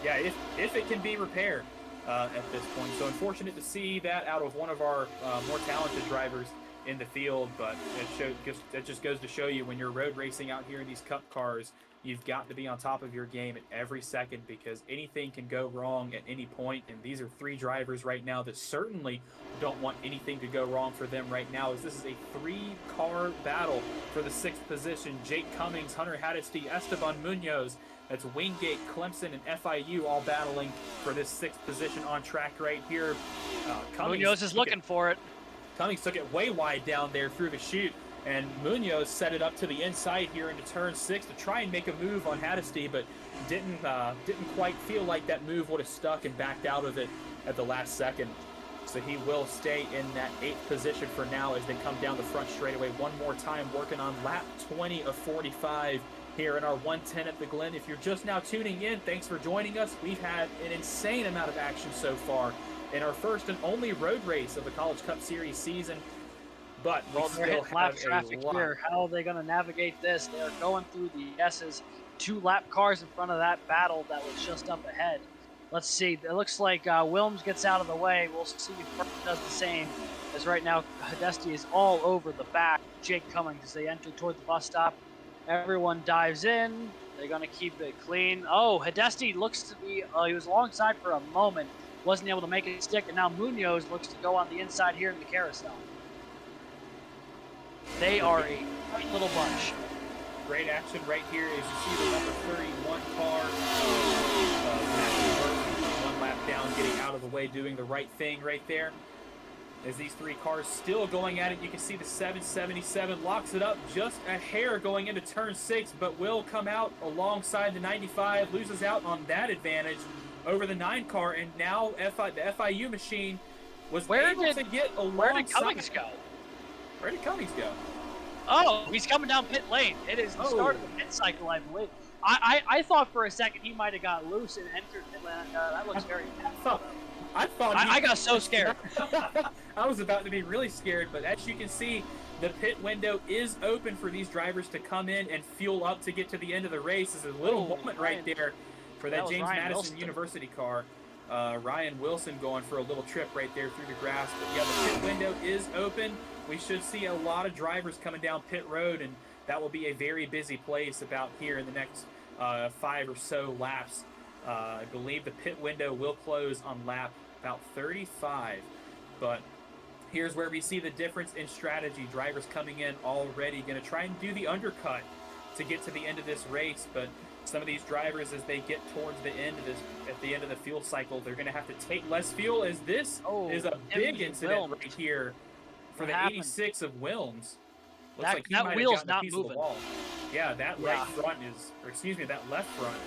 yeah, if it can be repaired at this point. So unfortunate to see that out of one of our more talented drivers in the field, but it just goes to show you when you're road racing out here in these cup cars, you've got to be on top of your game at every second because anything can go wrong at any point. And these are 3 drivers right now that certainly don't want anything to go wrong for them right now, as this is a 3-car battle for the 6th position. Jake Cummings, Hunter Haddisty, Esteban Munoz. That's Wingate, Clemson, and FIU all battling for this 6th position on track right here. Munoz is looking for it. Cummings took it way wide down there through the chute, and Munoz set it up to the inside here into turn 6 to try and make a move on Haddisty, but didn't quite feel like that move would have stuck and backed out of it at the last second. So he will stay in that 8th position for now as they come down the front straightaway one more time, working on lap 20 of 45 here in our 110 at the Glen. If you're just now tuning in, thanks for joining us. We've had an insane amount of action so far in our first and only road race of the College Cup Series season. But we still have lap traffic here. How are they going to navigate this? They are going through the S's. 2 lap cars in front of that battle that was just up ahead. Let's see. It looks like Wilms gets out of the way. We'll see if Burke does the same. As right now, Haddisty is all over the back. Jake Cummings as they enter toward the bus stop. Everyone dives in. They're going to keep it clean. Oh, Haddisty looks to be, he was alongside for a moment. Wasn't able to make it stick. And now Munoz looks to go on the inside here in the carousel. They are a great little bunch. Great action right here as you see the number 31 car. One lap down, getting out of the way, doing the right thing right there. As these 3 cars still going at it, you can see the 777 locks it up just a hair going into turn 6, but will come out alongside the 95, loses out on that advantage over the 9 car, and now the FIU machine was able to get alongside. Where did Cummings go? Where did Cummings go? Oh, he's coming down pit lane. It is the start of the pit cycle, I believe. I thought for a second he might have got loose and entered pit lane. That looks very bad. I got so scared. I was about to be really scared, but as you can see, the pit window is open for these drivers to come in and fuel up to get to the end of the race. This is a little moment right there for that James Madison University car. Ryan Wilson going for a little trip right there through the grass. But yeah, the pit window is open. We should see a lot of drivers coming down pit road, and that will be a very busy place about here in the next 5 or so laps. I believe the pit window will close on lap about 35, but here's where we see the difference in strategy. Drivers coming in already going to try and do the undercut to get to the end of this race, but some of these drivers, as they get towards the end of this, at the end of the fuel cycle, they're going to have to take less fuel, as this is a big incident right here for the 86 of Wilms. Looks like he might have gotten a piece of the wall. Yeah, that right front is, or excuse me, that left front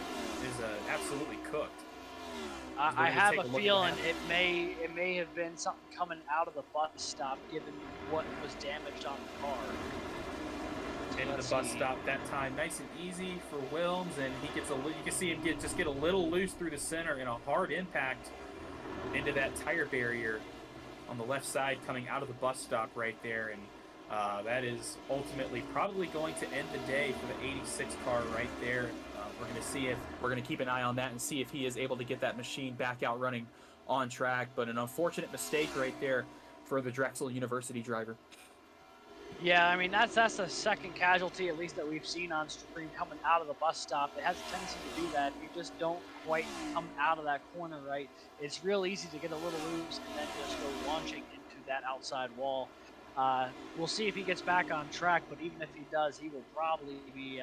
is absolutely cooked. I have a feeling it may have been something coming out of the bus stop, given what was damaged on the car. Into the bus stop that time, nice and easy for Wilms, and he gets you can see him get a little loose through the center, and a hard impact into that tire barrier on the left side coming out of the bus stop right there, and that is ultimately probably going to end the day for the 86 car right there. We're going to keep an eye on that and see if he is able to get that machine back out running on track. But an unfortunate mistake right there for the Drexel University driver. Yeah, I mean, that's the second casualty, at least that we've seen on stream, coming out of the bus stop. It has a tendency to do that. You just don't quite come out of that corner right. It's real easy to get a little loose and then just go launching into that outside wall. We'll see if he gets back on track, but even if he does, he will probably be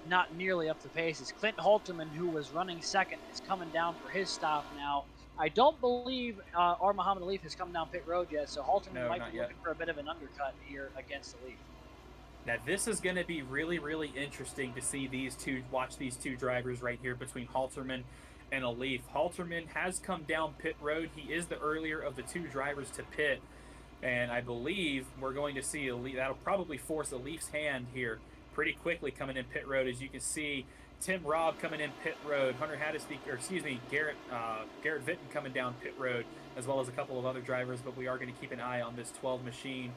not nearly up to pace. As Clint Halterman, who was running second, is coming down for his stop now. I don't believe Muhammad Alif has come down pit road yet, so Halterman No, might not be yet. looking for a bit of an undercut here against Alif. Now this is going to be really, really interesting to see watch these two drivers right here between Halterman and Alif. Halterman has come down pit road. He is the earlier of the two drivers to pit, and I believe we're going to see Alif. That'll probably force Alif's hand here pretty quickly coming in pit road. As you can see, Tim Robb coming in pit road, Hunter Haddisty, or excuse me, Garrett Vitton coming down pit road, as well as a couple of other drivers. But we are going to keep an eye on this 12 machine.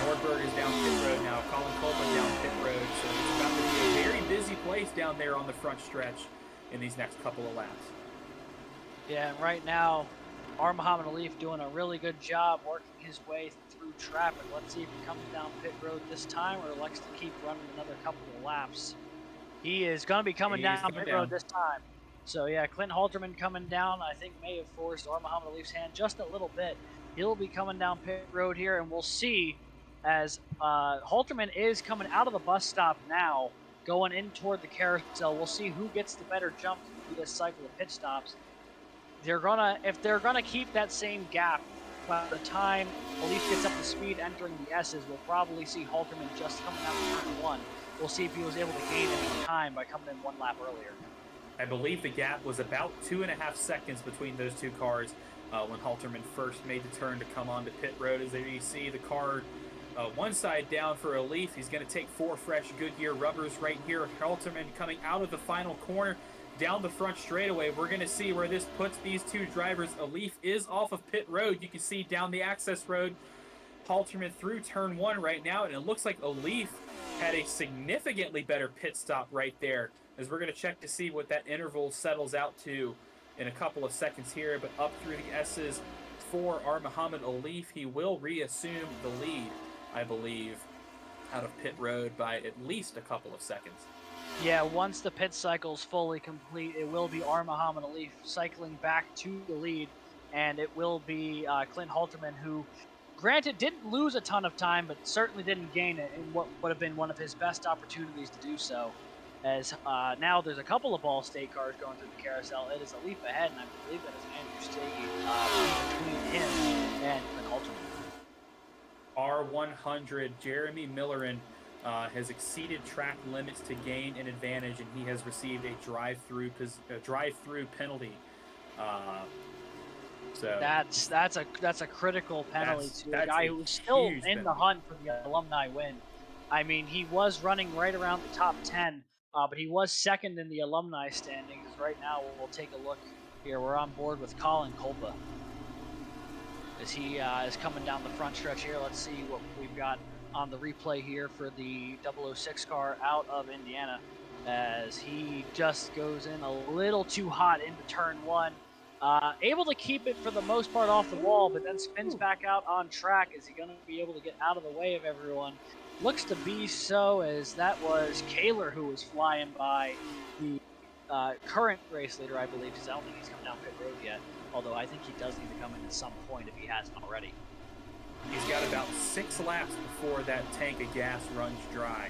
Nordberg is down pit road now. Colin Coleman down pit road. So it's about to be a very busy place down there on the front stretch in these next couple of laps. Yeah, and right now, Muhammad Alif doing a really good job working his way through traffic. Let's see if he comes down pit road this time or elects to keep running another couple of laps. He is going to be coming down pit road this time. So yeah, Clint Halterman coming down, I think may have forced Muhammad Alif's hand just a little bit. He'll be coming down pit road here, and we'll see as Halterman is coming out of the bus stop now, going in toward the carousel. We'll see who gets the better jump through this cycle of pit stops. If they're gonna keep that same gap, by the time Alif gets up to speed entering the S's, we'll probably see Halterman just coming out of turn one. We'll see if he was able to gain any time by coming in one lap earlier. I believe the gap was about 2.5 seconds between those two cars when Halterman first made the turn to come onto pit road. As there you see the car one side down for Alif. He's going to take 4 fresh Goodyear rubbers right here. Halterman coming out of the final corner down the front straightaway. We're going to see where this puts these two drivers. Alif is off of pit road. You can see down the access road. Halterman through turn one right now, and it looks like Alif had a significantly better pit stop right there, as we're going to check to see what that interval settles out to in a couple of seconds here. But up through the S's for Muhammad Alif, he will reassume the lead, I believe, out of pit road by at least a couple of seconds. Yeah, once the pit cycle's fully complete, it will be Muhammad Alif cycling back to the lead, and it will be Clint Halterman, who, granted, didn't lose a ton of time, but certainly didn't gain it in what would have been one of his best opportunities to do so. As now there's a couple of Ball State cars going through the carousel. It is a leap ahead, and I believe that is Andrew Steggy between him and Clint Halterman. R100, Jeremy Millerin has exceeded track limits to gain an advantage, and he has received a drive-through penalty. So that's a critical penalty to a guy who's still in the hunt for the alumni win. I mean, he was running right around the top 10, but he was second in the alumni standings. Right now, we'll take a look here. We're on board with Colin Kolpa as he is coming down the front stretch here. Let's see what we've got on the replay here for the 006 car out of Indiana, as he just goes in a little too hot into turn one. Able to keep it for the most part off the wall, but then spins back out on track. Is he going to be able to get out of the way of everyone? Looks to be so, as that was Kaler who was flying by the current race leader, I believe, because I don't think he's come down pit road yet, although I think he does need to come in at some point if he hasn't already. He's got about 6 laps before that tank of gas runs dry.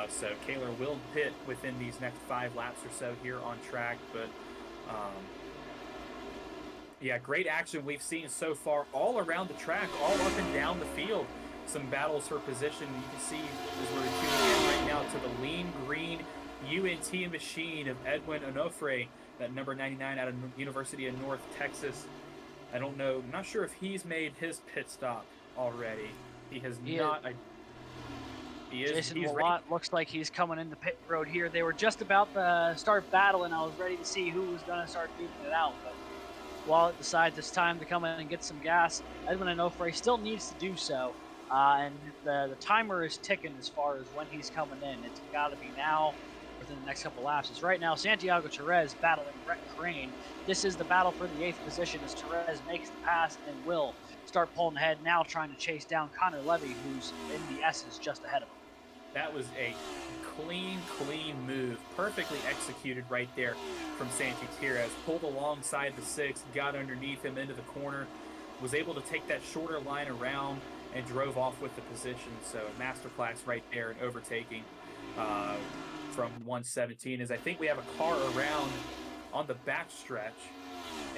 So Kaler will pit within these next 5 laps or so here on track. But yeah, great action we've seen so far all around the track, all up and down the field. Some battles for position. You can see as we're tuning in right now to the lean green UNT machine of Edwin Onofre, that number 99 out of University of North Texas. I don't know. I'm not sure if he's made his pit stop already. He has not. Jason Willott looks like he's coming into pit road here. They were just about to start battling. I was ready to see who was going to start duking it out, but Willott decides it's time to come in and get some gas. Edwin Onofre still needs to do so, and the timer is ticking as far as when he's coming in. It's got to be now, within the next couple laps. It's right now Santiago Therese battling Brett Crane. This is the battle for the 8th position as Therese makes the pass and will start pulling ahead, now trying to chase down Connor Levy, who's in the S's just ahead of him. That was a clean move, perfectly executed right there from Santi Therese. Pulled alongside the 6, got underneath him into the corner, was able to take that shorter line around and drove off with the position. So masterclass right there in overtaking uh, from 117. As I think we have a car around on the backstretch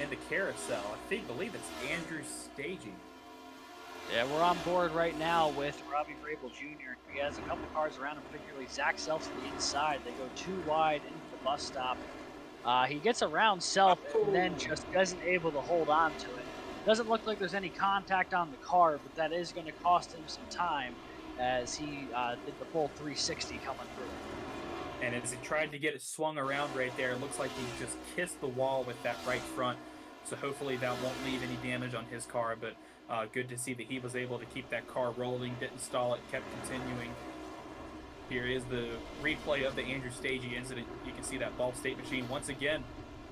in the carousel. Believe it's Andrew staging. Yeah, we're on board right now with Robbie Vrabel Jr. He has a couple cars around him, particularly Zach Self to the inside. They go too wide into the bus stop. He gets around Self and then just isn't able to hold on to it. Doesn't look like there's any contact on the car, but that is going to cost him some time as he did the full 360 coming through. And as he tried to get it swung around right there, it looks like he just kissed the wall with that right front. So hopefully that won't leave any damage on his car, but good to see that he was able to keep that car rolling, didn't stall it, kept continuing. Here is the replay of the Andrew Stagey incident. You can see that Ball State machine once again.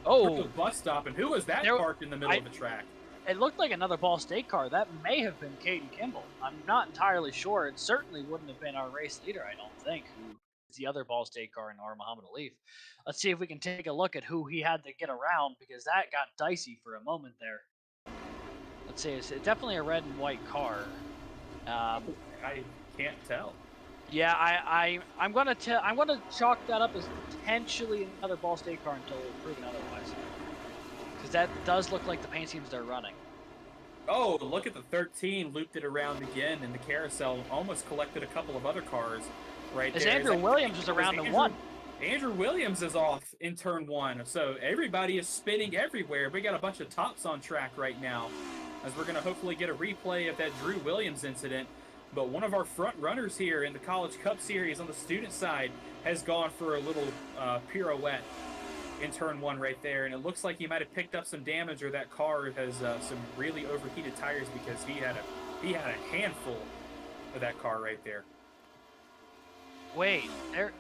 Oh, the bus stop, and who was that parked in the middle of the track? It looked like another Ball State car. That may have been Caden Kimball. I'm not entirely sure. It certainly wouldn't have been our race leader, I don't think, who is the other Ball State car in Muhammad Alif. Let's see if we can take a look at who he had to get around, because that got dicey for a moment there. Let's see, it's definitely a red and white car. I can't tell. Yeah, I'm gonna chalk that up as potentially another Ball State car until proven otherwise. Because that does look like the paint schemes they're running. Oh, look at the 13, looped it around again in the carousel, almost collected a couple of other cars right there. Andrew Williams was around in one. Andrew Williams is off in turn one, so everybody is spinning everywhere. We got a bunch of tops on track right now, as we're going to hopefully get a replay of that Drew Williams incident. But one of our front runners here in the College Cup Series on the student side has gone for a little pirouette in turn one right there, and it looks like he might have picked up some damage, or that car has some really overheated tires, because he had a handful of that car right there. Wait, there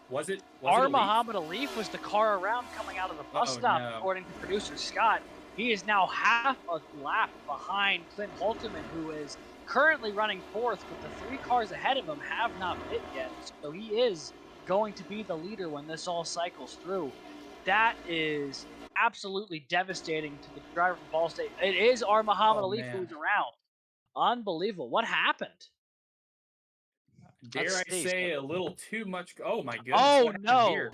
was it? Muhammad Alif was the car around coming out of the bus stop, no. According to producer Scott. He is now half a lap behind Clint Holterman, who is currently running fourth, but the three cars ahead of him have not hit yet. So he is going to be the leader when this all cycles through. That is absolutely devastating to the driver from Ball State. It is our Muhammad Alif who's around. Unbelievable. What happened? Dare I say a little too much? Oh my goodness. Oh no. Here?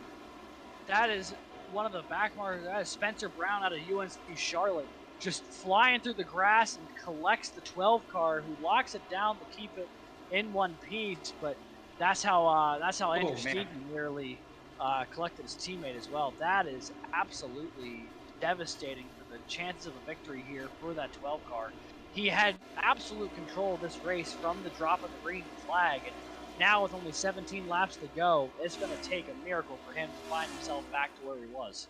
That is one of the back markers. That is Spencer Brown out of UNC Charlotte, just flying through the grass and collects the 12 car, who locks it down to keep it in one piece. But that's how Andrew Stegen nearly collected his teammate as well. That is absolutely devastating for the chances of a victory here for that 12 car. He had absolute control of this race from the drop of the green flag, and now with only 17 laps to go, it's going to take a miracle for him to find himself back to where he was.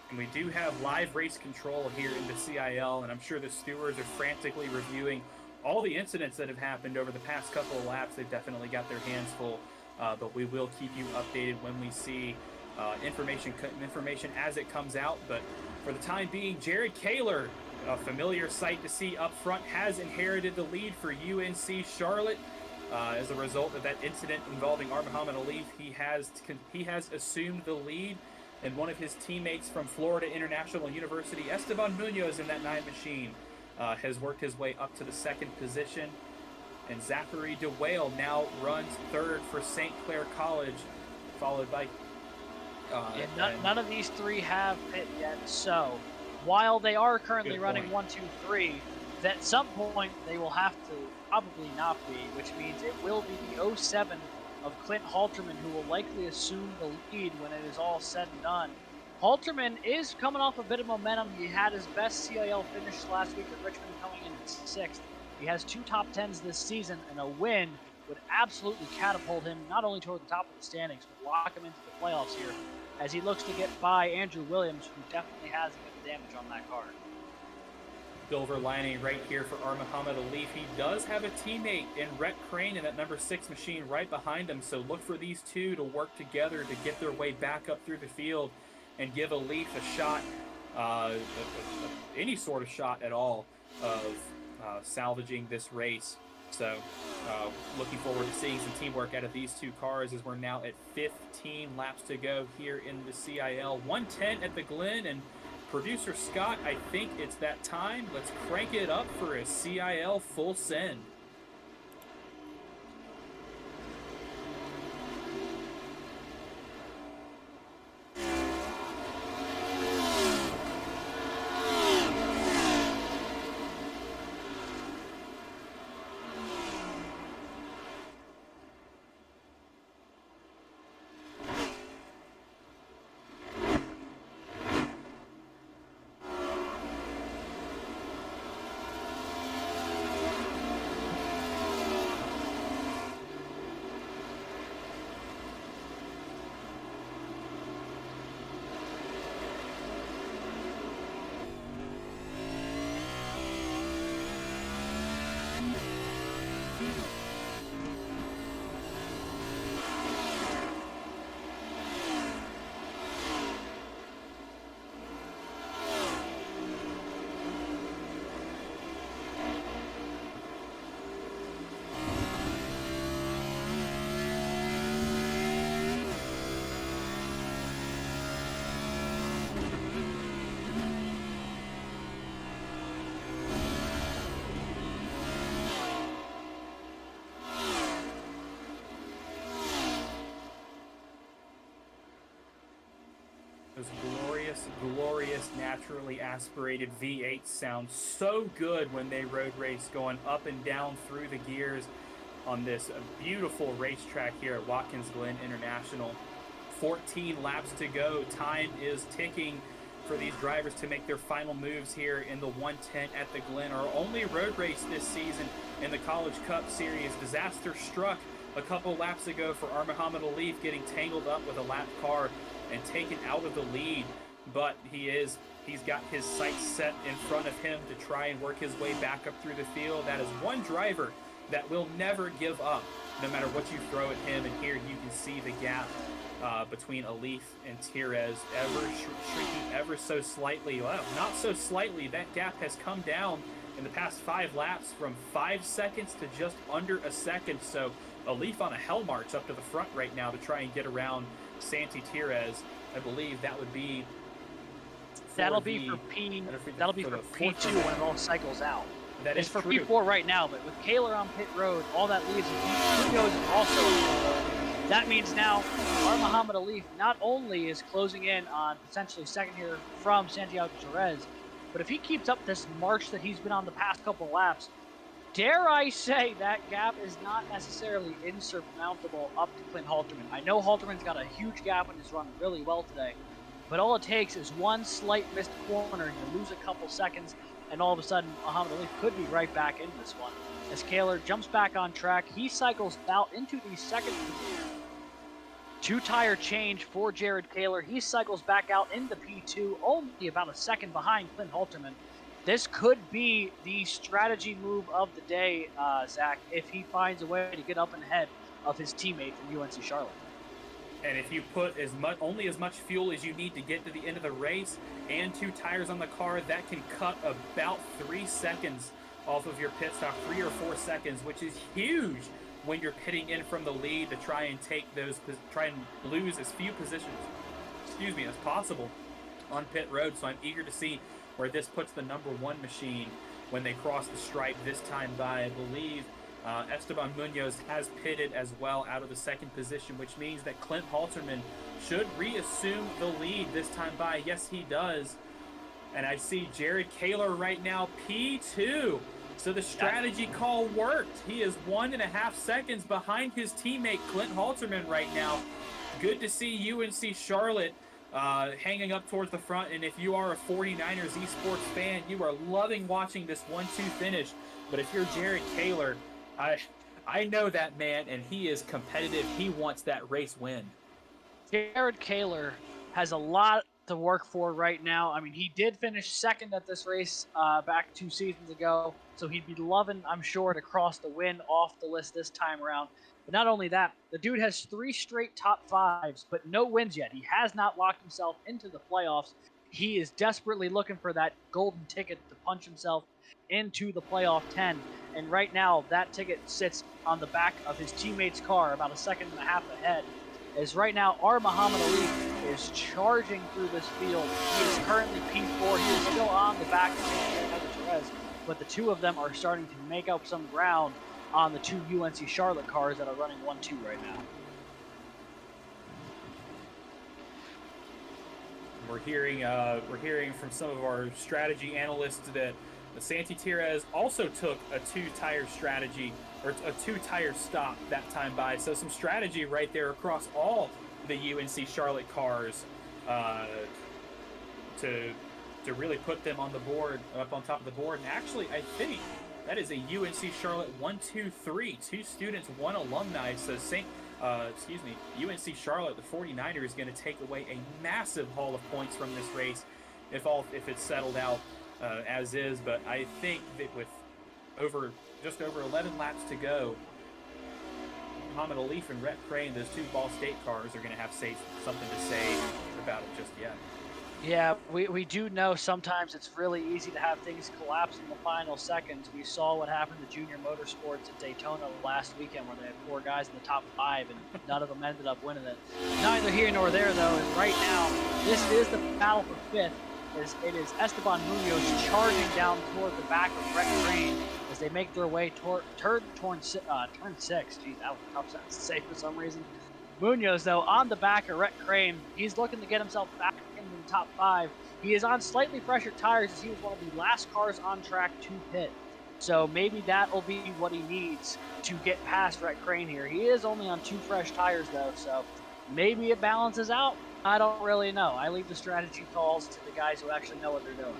And we do have live race control here in the CIL, and I'm sure the stewards are frantically reviewing all the incidents that have happened over the past couple of laps. They've definitely got their hands full, but we will keep you updated when we see information as it comes out. But for the time being, Jared Kaler, a familiar sight to see up front, has inherited the lead for UNC Charlotte. As a result of that incident involving Muhammad Alif, he has assumed the lead, and one of his teammates from Florida International University, Esteban Munoz, in that 9 machine, has worked his way up to the second position. And Zachary DeWale now runs third for St. Clair College, followed by... none of these three have pit yet, so while they are currently running 1, 2, 3, at some point they will have to probably not be, which means it will be the 07 of Clint Halterman who will likely assume the lead when it is all said and done. Halterman is coming off a bit of momentum. He had his best CIL finish last week at Richmond, coming in at 6th. He has 2 top 10s this season, and a win would absolutely catapult him not only toward the top of the standings, but lock him into the playoffs here as he looks to get by Andrew Williams, who definitely has a bit of damage on that car. Silver lining right here for Muhammad Alif. He does have a teammate in Rhett Crane in that number 6 machine right behind him, so look for these two to work together to get their way back up through the field and give Alif a shot, any sort of shot at all of salvaging this race. So looking forward to seeing some teamwork out of these two cars, as we're now at 15 laps to go here in the CIL. 110 at the Glen, and Producer Scott, I think it's that time. Let's crank it up for a CIL full send. Those glorious, glorious, naturally aspirated V8s sound so good when they road race, going up and down through the gears on this beautiful racetrack here at Watkins Glen International. 14 laps to go. Time is ticking for these drivers to make their final moves here in the 110 at the Glen. Our only road race this season in the College Cup Series. Disaster struck a couple laps ago for Muhammad Ali, getting tangled up with a lap car and taken out of the lead, but he's got his sights set in front of him to try and work his way back up through the field. That is one driver that will never give up, no matter what you throw at him. And here you can see the gap between Alif and Tirez shrinking ever so slightly. Well, not so slightly. That gap has come down in the past 5 laps from 5 seconds to just under a second. So Alif on a hell march up to the front right now to try and get around Santi Tirez. I believe that would be that'll be for P2 when it all cycles out. That it's is for true. P4 right now, but with Kaler on pit road, all that leaves is Munoz also on pit road. That means now Muhammad Ali not only is closing in on potentially second here from Santiago Tirez, but if he keeps up this march that he's been on the past couple of laps, dare I say that gap is not necessarily insurmountable up to Clint Halterman. I know Halterman's got a huge gap and is running really well today, but all it takes is one slight missed corner and you lose a couple seconds, and all of a sudden Muhammad Ali could be right back in this one. As Kaler jumps back on track, he cycles out into the second position. 2-tire change for Jared Kaler. He cycles back out into P2, only about a second behind Clint Halterman. This could be the strategy move of the day, Zach, if he finds a way to get up and ahead of his teammate from UNC Charlotte. And if you put only as much fuel as you need to get to the end of the race and 2 tires on the car, that can cut about 3 seconds off of your pit stop, 3 or 4 seconds, which is huge when you're pitting in from the lead to try and lose as few positions, as possible on pit road. So I'm eager to see where this puts the number 1 machine when they cross the stripe this time by. I believe Esteban Munoz has pitted as well out of the second position, which means that Clint Halterman should reassume the lead this time by. Yes, he does. And I see Jared Kaler right now, P2. So the strategy call worked. He is 1.5 seconds behind his teammate Clint Halterman right now. Good to see UNC Charlotte hanging up towards the front. And if you are a 49ers esports fan, you are loving watching this 1-2 finish. But if you're Jared Kaler, I know that man, and he is competitive. He wants that race win. Jared Kaler has a lot to work for right now. I mean, he did finish second at this race back 2 seasons ago, so he'd be loving, I'm sure, to cross the win off the list this time around. But not only that, the dude has 3 straight top 5s, but no wins yet. He has not locked himself into the playoffs. He is desperately looking for that golden ticket to punch himself into the playoff 10. And right now, that ticket sits on the back of his teammate's car about 1.5 seconds ahead. As right now, Muhammad Ali is charging through this field. He is currently P4. He is still on the back of Perez, but the two of them are starting to make up some ground on the two UNC Charlotte cars that are running 1-2 right now. We're hearing from some of our strategy analysts that the Santi Tires also took a two-tire strategy, or a two-tire stop that time by. So some strategy right there across all the UNC Charlotte cars to really put them on the board, up on top of the board. And actually, I think that is a UNC Charlotte 1-2-3, 2 students, 1 alumni. So UNC Charlotte, the 49ers, is going to take away a massive haul of points from this race if it's settled out as is. But I think that with just over 11 laps to go, Muhammad Alif and Rhett Crane, those two Ball State cars, are going to have something to say about it just yet. Yeah, we do know sometimes it's really easy to have things collapse in the final seconds. We saw what happened to Junior Motorsports at Daytona last weekend, where they had 4 guys in the top 5 and none of them ended up winning it. Neither here nor there, though, is right now this is the battle for 5th. It is Esteban Munoz charging down toward the back of Rhett Crane as they make their way toward turn 6. Geez, that was a tough sentence to say for some reason. Munoz, though, on the back of Rhett Crane, he's looking to get himself back into the top 5. He is on slightly fresher tires as he was one of the last cars on track to pit. So maybe that will be what he needs to get past Rhett Crane here. He is only on 2 fresh tires, though, so maybe it balances out. I don't really know. I leave the strategy calls to the guys who actually know what they're doing.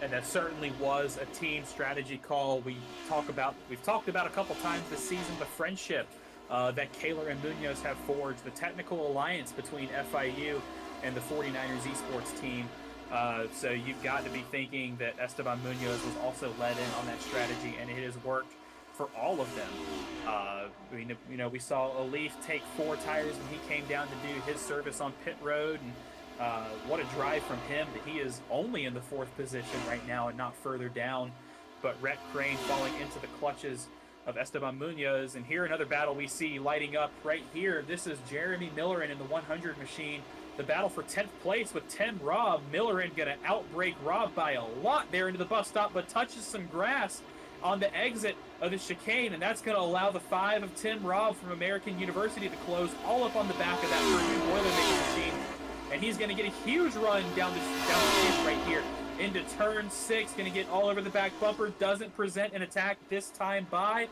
And that certainly was a team strategy call. We've talked about a couple times this season the friendship that Kaler and Munoz have forged, the technical alliance between FIU and the 49ers esports team. So you've got to be thinking that Esteban Munoz was also led in on that strategy, and it has worked for all of them. We saw Alif take 4 tires when he came down to do his service on pit road, and what a drive from him that he is only in the 4th position right now and not further down. But Rhett Crane falling into the clutches of Esteban Munoz. And here another battle we see lighting up right here. This is Jeremy Millerin in the 100 machine. The battle for 10th place with Tim Robb. Millerin going to outbreak Robb by a lot there into the bus stop, but touches some grass on the exit of the chicane, and that's going to allow the 5 of Tim Robb from American University to close all up on the back of that Purdue Boilermaker machine. And he's going to get a huge run down the chute right here into turn 6. Going to get all over the back bumper. Doesn't present an attack this time by.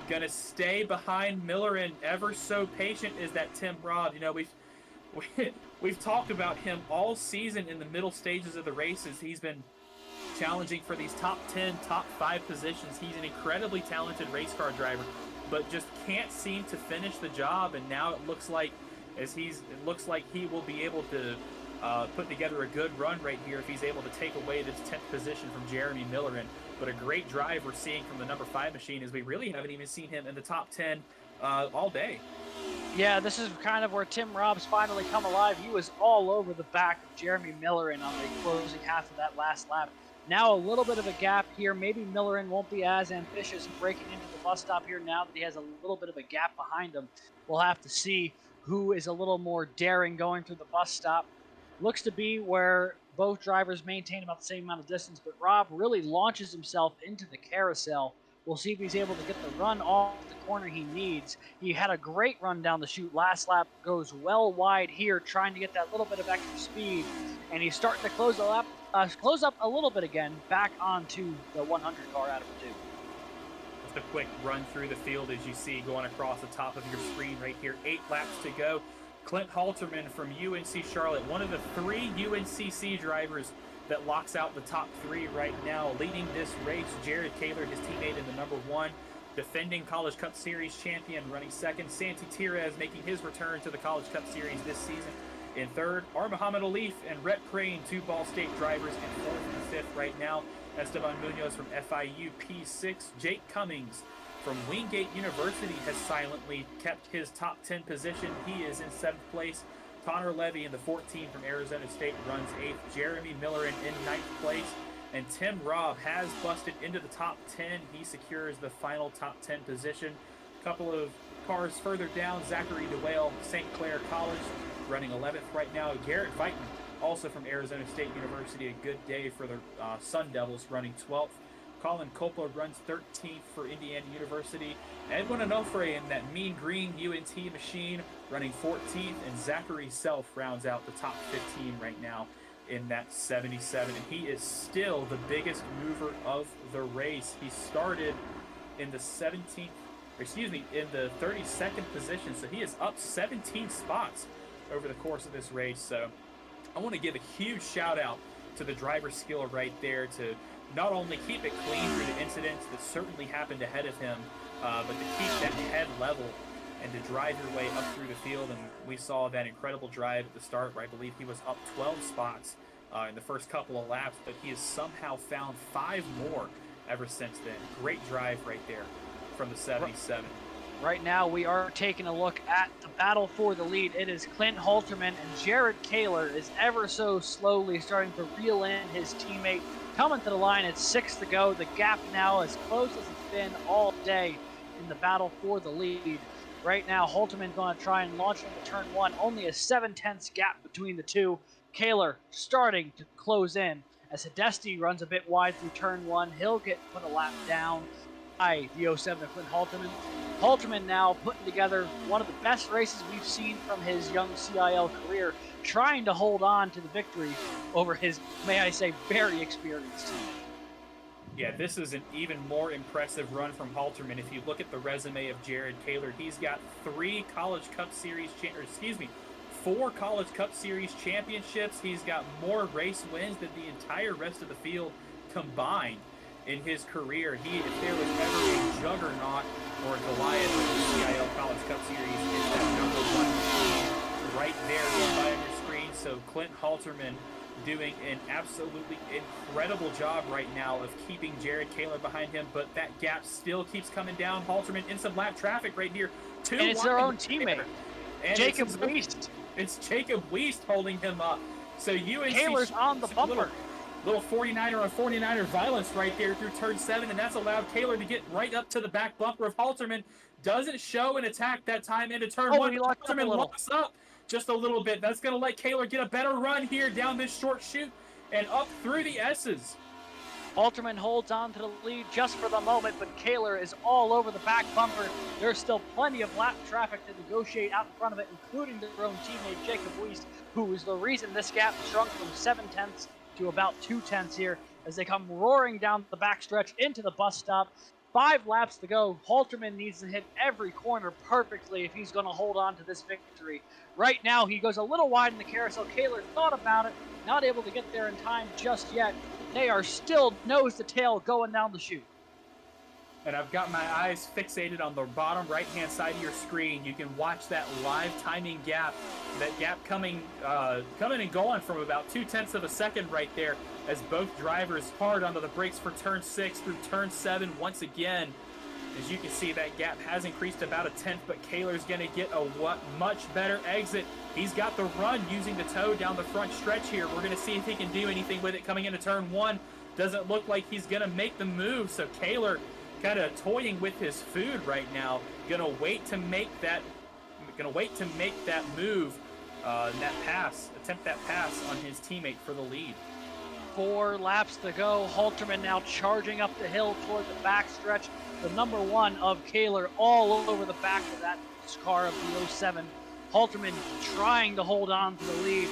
Going to stay behind Millerin. Ever so patient is that Tim Robb. We've talked about him all season in the middle stages of the races. He's been challenging for these top 10, top 5 positions. He's an incredibly talented race car driver, but just can't seem to finish the job. And now it looks like he will be able to put together a good run right here if he's able to take away this 10th position from Jeremy Millerin. But a great drive we're seeing from the number 5 machine, as we really haven't even seen him in the top 10 all day. Yeah, this is kind of where Tim Robb's finally come alive. He was all over the back of Jeremy Millerin on the closing half of that last lap. Now a little bit of a gap here. Maybe Millerin won't be as ambitious breaking into the bus stop here now that he has a little bit of a gap behind him. We'll have to see who is a little more daring going through the bus stop. Looks to be where both drivers maintain about the same amount of distance, but Robb really launches himself into the carousel. We'll see if he's able to get the run off the corner he needs. He had a great run down the chute last lap, goes well wide here, trying to get that little bit of extra speed, and he's starting to close up a little bit again, back onto the 100 car out of Purdue. Just a quick run through the field as you see going across the top of your screen right here. 8 laps to go. Clint Halterman from UNC Charlotte, one of the 3 UNCC drivers that locks out the top 3 right now, leading this race. Jared Kaler, his teammate in the number 1, defending College Cup Series champion, running 2nd. Santi Tires making his return to the College Cup Series this season in 3rd. Muhammad Alif and Rhett Crane, 2 Ball State drivers, in 4th and 5th right now. Esteban Munoz from FIU P6. Jake Cummings from Wingate University has silently kept his top 10 position. He is in 7th place. Connor Levy in the 14 from Arizona State runs 8th. Jeremy Millerin in 9th place. And Tim Robb has busted into the top 10. He secures the final top 10 position. A couple of cars further down, Zachary DeWale, St. Clair College, running 11th right now. Garrett Fighton, also from Arizona State University, a good day for the Sun Devils, running 12th. Colin Coppola runs 13th for Indiana University. Edwin Onofre in that mean green UNT machine running 14th, and Zachary Self rounds out the top 15 right now in that 77, and he is still the biggest mover of the race. He started in the 17th, in the 32nd position, so he is up 17 spots over the course of this race. So I want to give a huge shout out to the driver's skill right there to not only keep it clean through the incidents that certainly happened ahead of him, but to keep that head level and to drive your way up through the field. And we saw that incredible drive at the start where I believe he was up 12 spots in the first couple of laps, but he has somehow found 5 more ever since then. Great drive right there from the 77. Right now, we are taking a look at the battle for the lead. It is Clint Halterman, and Jared Kaler is ever so slowly starting to reel in his teammate. Coming to the line at 6 to go. The gap now as close as it's been all day in the battle for the lead. Right now, Halterman going to try and launch into turn 1. Only a 7/10 gap between the two. Kaler starting to close in as Hidesti runs a bit wide through turn 1. He'll get put a lap down by the 07 of Clint Halterman. Halterman now putting together one of the best races we've seen from his young CIL career, trying to hold on to the victory over his, may I say, very experienced team. Yeah, this is an even more impressive run from Halterman. If you look at the resume of Jared Kaler, he's got 4 College Cup Series championships. He's got more race wins than the entire rest of the field combined in his career. If there was ever a juggernaut or a Goliath in the CIL College Cup Series, it's that number 1 right there on your screen. So Clint Halterman doing an absolutely incredible job right now of keeping Jared Kaler behind him, but that gap still keeps coming down. Halterman in some lap traffic right here. And it's their own teammate, Jacob Wiest. It's Jacob Wiest holding him up. So UNC Kaler's on the bumper. Little 49er on 49er violence right there through turn 7, and that's allowed Kaler to get right up to the back bumper of Halterman. Doesn't show an attack that time into turn 1. Halterman locks up just a little bit. That's going to let Kaler get a better run here down this short chute and up through the S's. Halterman holds on to the lead just for the moment, but Kaler is all over the back bumper. There's still plenty of lap traffic to negotiate out in front of it, including their own teammate Jacob Wiest, who is the reason this gap shrunk from 7/10 to about 2/10 here as they come roaring down the backstretch into the bus stop. 5 laps to go. Halterman needs to hit every corner perfectly if he's going to hold on to this victory. Right now, he goes a little wide in the carousel. Kaler thought about it, not able to get there in time just yet. They are still nose to tail going down the chute. And I've got my eyes fixated on the bottom right-hand side of your screen. You can watch that live timing gap, that gap coming and going from about 0.2 of a second right there as both drivers hard onto the brakes for turn 6 through turn 7 once again. As you can see, that gap has increased about 1/10, but Kaler's going to get a much better exit. He's got the run using the toe down the front stretch here. We're going to see if he can do anything with it coming into turn 1. Doesn't look like he's going to make the move, so Kaler kind of toying with his food right now. Gonna wait to make that move, attempt that pass on his teammate for the lead. 4 laps to go. Halterman now charging up the hill toward the backstretch. The number 1 of Kaler all over the back of that car of the 07. Halterman trying to hold on to the lead.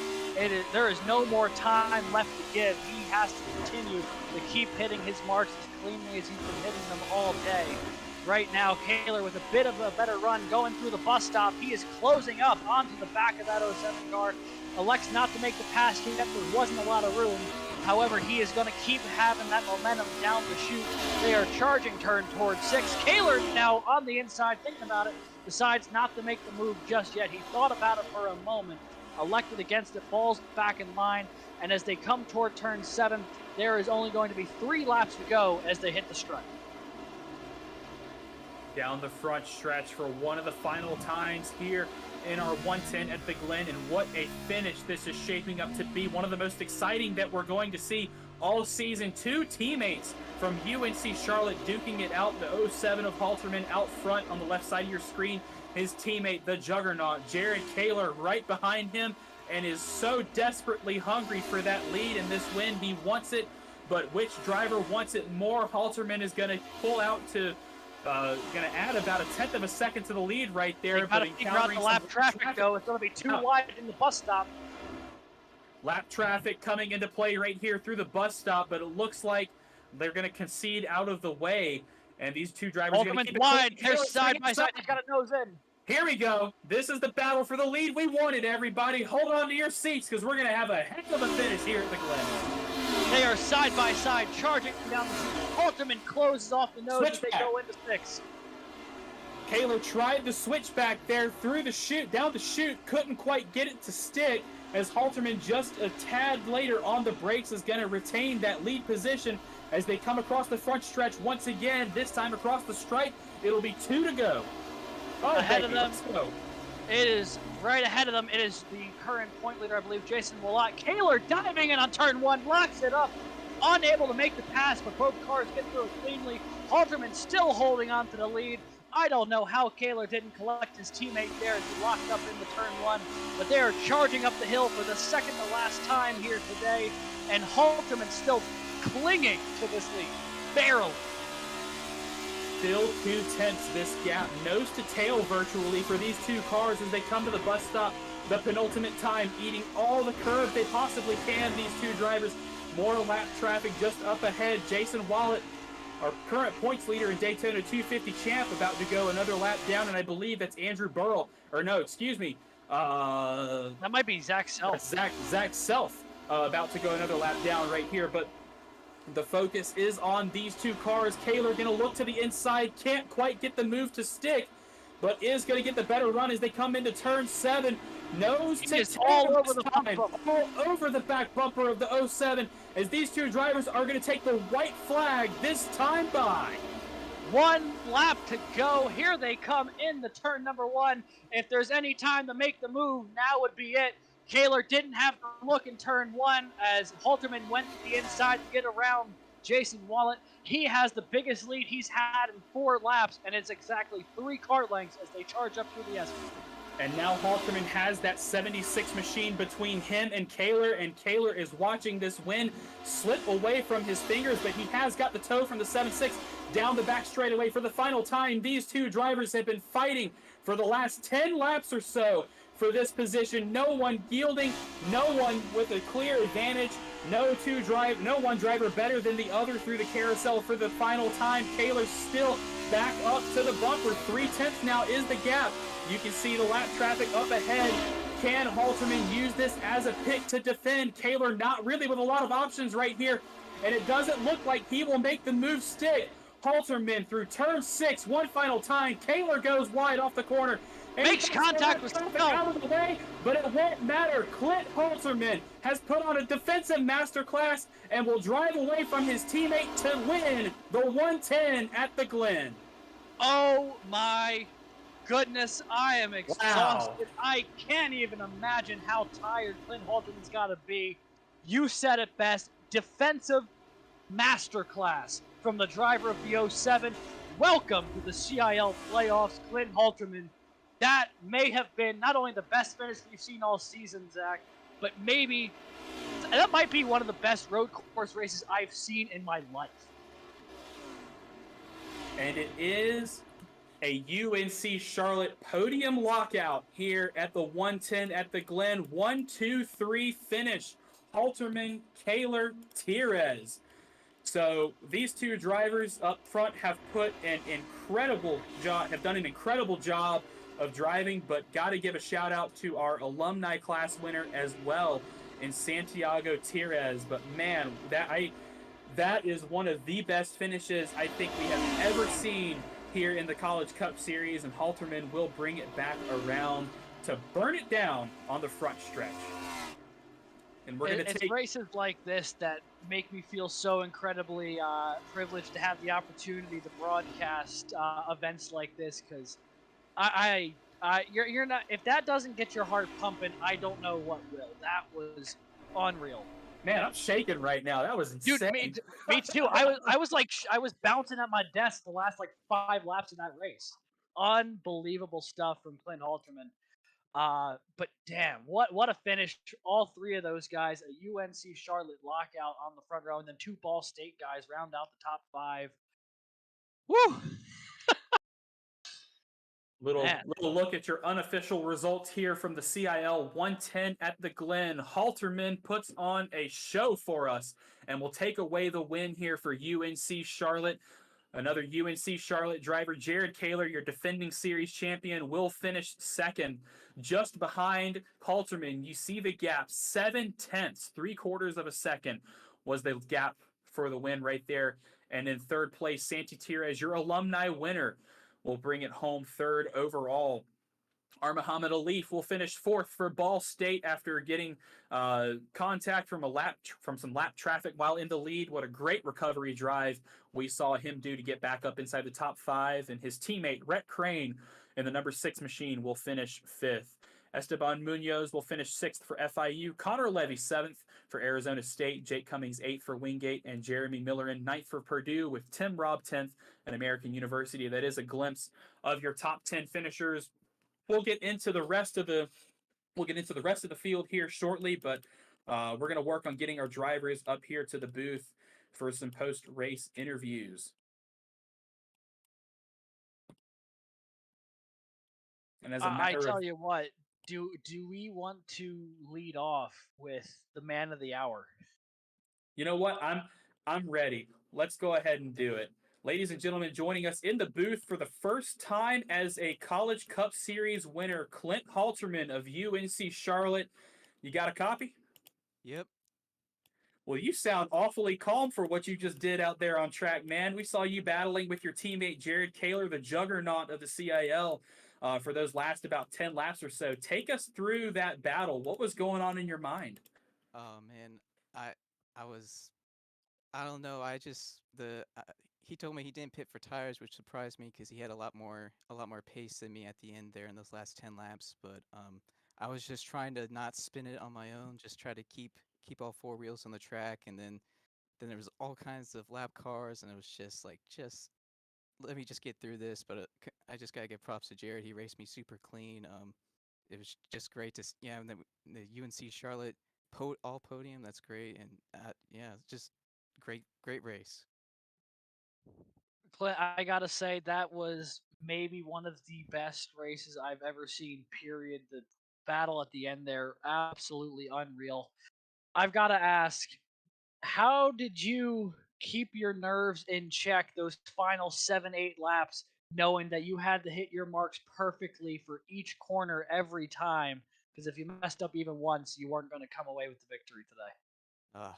There is no more time left to give. He has to continue to keep hitting his marks as cleanly as he's been hitting them all day. Right now, Kaler with a bit of a better run going through the bus stop. He is closing up onto the back of that 07 car. Elects not to make the pass yet. There wasn't a lot of room. However, he is going to keep having that momentum down the chute. They are charging turn towards 6. Kaler now on the inside, thinking about it, decides not to make the move just yet. He thought about it for a moment, elected against it, falls back in line, and as they come toward turn 7, there is only going to be 3 laps to go as they hit the strut. Down the front stretch for one of the final times here in our 110 at the Glen, and what a finish this is shaping up to be. One of the most exciting that we're going to see all season. Two teammates from UNC Charlotte duking it out. The 07 of Halterman out front on the left side of your screen. His teammate, the juggernaut, Jared Kaler, right behind him, and is so desperately hungry for that lead in this win. He wants it, but which driver wants it more? Halterman is going to pull out to, going to add about 1/10 of a second to the lead right there. They got to figure out the lap traffic, though. It's going to be too wide in the bus stop. Lap traffic coming into play right here through the bus stop, but it looks like they're going to concede out of the way, and these two drivers are going to keep it wide. They're side by side. He's got a nose in. Here we go. This is the battle for the lead. We wanted, everybody. Hold on to your seats because we're going to have a heck of a finish here at the Glen. They are side by side, charging down the street. Halterman closes off the nose as they go into 6. Kaler tried the switch back there through the chute, down the chute, couldn't quite get it to stick, as Halterman just a tad later on the brakes is going to retain that lead position as they come across the front stretch once again. This time across the stripe, it'll be 2 to go. Oh, ahead of them. It is right ahead of them. It is the current point leader, I believe, Jason Willott. Kaler diving in on turn 1, locks it up, unable to make the pass, but both cars get through it cleanly. Halterman still holding on to the lead. I don't know how Kaler didn't collect his teammate there as he locked up into turn 1, but they are charging up the hill for the second to last time here today, and Halterman still clinging to this lead, barely. Still 2/10 this gap, nose to tail virtually for these two cars as they come to the bus stop. The penultimate time, eating all the curb they possibly can, these two drivers. More lap traffic just up ahead. Jason Willott, our current points leader in Daytona 250 champ, about to go another lap down, and I believe that's Andrew Burrell. Or no, excuse me. That might be Zach Self. Zach Self about to go another lap down right here, but the focus is on these two cars. Kaler going to look to the inside, can't quite get the move to stick, but is going to get the better run as they come into turn 7. Nose to tail all over the bumper. All over the back bumper of the 07 as these two drivers are going to take the white flag this time by. 1 lap to go. Here they come in the turn number 1. If there's any time to make the move, now would be it. Kaler didn't have to look in turn 1 as Halterman went to the inside to get around Jason Willott. He has the biggest lead he's had in 4 laps, and it's exactly 3 car lengths as they charge up through the S-Street. And now Halterman has that 76 machine between him and Kaler is watching this win slip away from his fingers, but he has got the toe from the 7.6 down the back straightaway for the final time. These two drivers have been fighting for the last 10 laps or so for this position. No one yielding, no one with a clear advantage, no one driver better than the other through the carousel for the final time. Kaler's still back up to the bumper. 3/10 now is the gap. You can see the lap traffic up ahead. Can Halterman use this as a pick to defend? Kaler not really with a lot of options right here, and it doesn't look like he will make the move stick. Halterman through turn 6, one final time. Kaler goes wide off the corner. Makes contact with out of the way, but it won't matter. Clint Halterman has put on a defensive masterclass and will drive away from his teammate to win the 110 at the Glen. Oh my goodness, I am exhausted. Wow. I can't even imagine how tired Clint Halterman's got to be. You said it best. Defensive masterclass from the driver of the 07. Welcome to the CIL playoffs, Clint Halterman. That may have been not only the best finish we've seen all season, Zach, but maybe that might be one of the best road course races I've seen in my life. And it is a UNC Charlotte podium lockout here at the 110 at the Glen. 1, 2, 3 finish. Halterman, Kaler, Tires. So these two drivers up front have put an incredible job, have done an incredible job of driving, but got to give a shout out to our alumni class winner as well in Santiago Tires. But man, that is one of the best finishes I think we have ever seen here in the College Cup Series, and Halterman will bring it back around to burn it down on the front stretch. And we're going to take races like this that make me feel so incredibly privileged to have the opportunity to broadcast events like this, because you're not. If that doesn't get your heart pumping, I don't know what will. That was unreal. Man, I'm shaking right now. That was Dude, insane. me too. I was bouncing at my desk the last like 5 laps in that race. Unbelievable stuff from Clint Halterman. But damn, what a finish! All three of those guys, a UNC Charlotte lockout on the front row, and then two Ball State guys round out the top five. Woo, Little man! look at your unofficial results here from the CIL 110 at the Glen. Halterman puts on a show for us and will take away the win here for UNC Charlotte. Another UNC Charlotte driver, Jared Kaler, your defending series champion, will finish second, just behind Halterman. You see the gap, 7/10, 3/4 of a second was the gap for the win right there. And in third place, Santi Tires, your alumni winner, will bring it home third overall. Our Muhammad Alif will finish fourth for Ball State after getting contact from some lap traffic while in the lead. What a great recovery drive we saw him do to get back up inside the top five. And his teammate Rhett Crane in the number 6 machine will finish fifth. Esteban Munoz will finish sixth for FIU. Connor Levy seventh for Arizona State. Jake Cummings eighth for Wingate, and Jeremy Miller in ninth for Purdue, with Tim Robb 10th at American University. That is a glimpse of your top 10 finishers. We'll get into the rest of the field here shortly, but we're going to work on getting our drivers up here to the booth for some post-race interviews. And as a I matter of, tell you what, do we want to lead off with the man of the hour? you know what, I'm ready. Let's go ahead and do it. Ladies and gentlemen, joining us in the booth for the first time as a College Cup Series winner, Clint Halterman of UNC Charlotte. You got a copy? Yep. Well, you sound awfully calm for what you just did out there on track, man. We saw you battling with your teammate Jared Kaler, the juggernaut of the CIL, for those last about 10 laps or so. Take us through that battle. What was going on in your mind? Oh man, I I was I don't know. I just the he told me he didn't pit for tires, which surprised me because he had a lot more pace than me at the end there in those last 10 laps. But I was just trying to not spin it on my own, just try to keep all four wheels on the track, and then there was all kinds of lap cars, and it was just like just let me just get through this. But I just gotta give props to Jared. He raced me super clean. It was just great to yeah, and the UNC Charlotte all podium. That's great, and yeah, just great race. Clint, I gotta say that was maybe one of the best races I've ever seen. Period. The battle at the end there, absolutely unreal. I've got to ask, how did you keep your nerves in check those final 7, 8 laps, knowing that you had to hit your marks perfectly for each corner every time? Because if you messed up even once, you weren't going to come away with the victory today. Uh,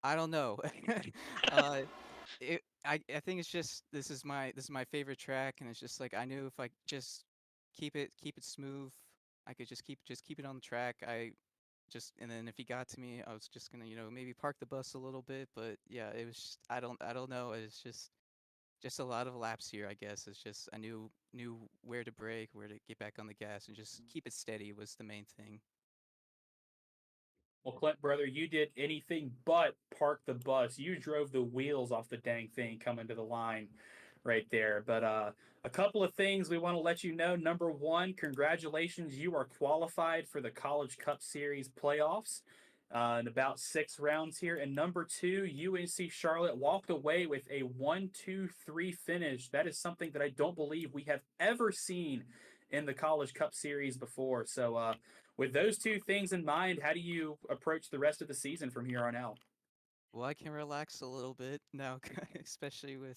I don't know. uh, I think it's just this is my favorite track, and it's just like I knew if I just keep it smooth, I could just keep it on the track. And then if he got to me, I was just gonna maybe park the bus a little bit, but yeah, it was I don't know. It's just a lot of laps here, I guess. It's just I knew where to brake, where to get back on the gas, and just keep it steady was the main thing. Well, Clint, brother, you did anything but park the bus. You drove the wheels off the dang thing coming to the line right there. But a couple of things we want to let you know. Number one, congratulations. You are qualified for the College Cup Series playoffs in about 6 rounds here. And number two, UNC Charlotte walked away with a 1-2-3 finish. That is something that I don't believe we have ever seen in the College Cup Series before. So, with those two things in mind, how do you approach the rest of the season from here on out? Well, I can relax a little bit now, especially with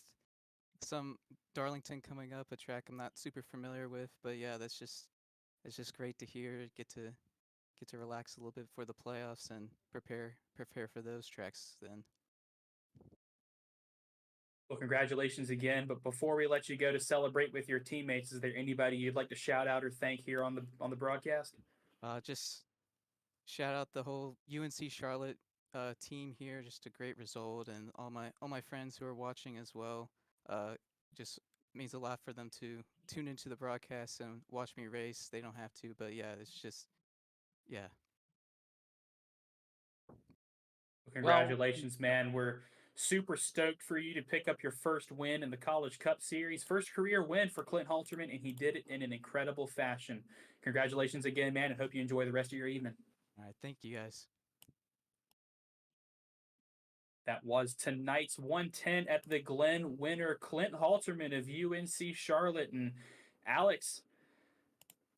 some Darlington coming up, a track I'm not super familiar with. But yeah, it's just great to hear. Get to relax a little bit for the playoffs and prepare for those tracks then. Well, congratulations again. But before we let you go to celebrate with your teammates, is there anybody you'd like to shout out or thank here on the broadcast? Just shout out the whole UNC Charlotte team here. Just a great result, and all my friends who are watching as well. Uh, just means a lot for them to tune into the broadcast and watch me race. They don't have to, but yeah, it's just yeah. Well, Congratulations, man. We're super stoked for you to pick up your first win in the College Cup Series. First career win for Clint Halterman, and he did it in an incredible fashion. Congratulations again, man, and hope you enjoy the rest of your evening. All right, thank you guys. That was tonight's 110 at the Glen winner, Clint Halterman of UNC Charlotte. And Alex,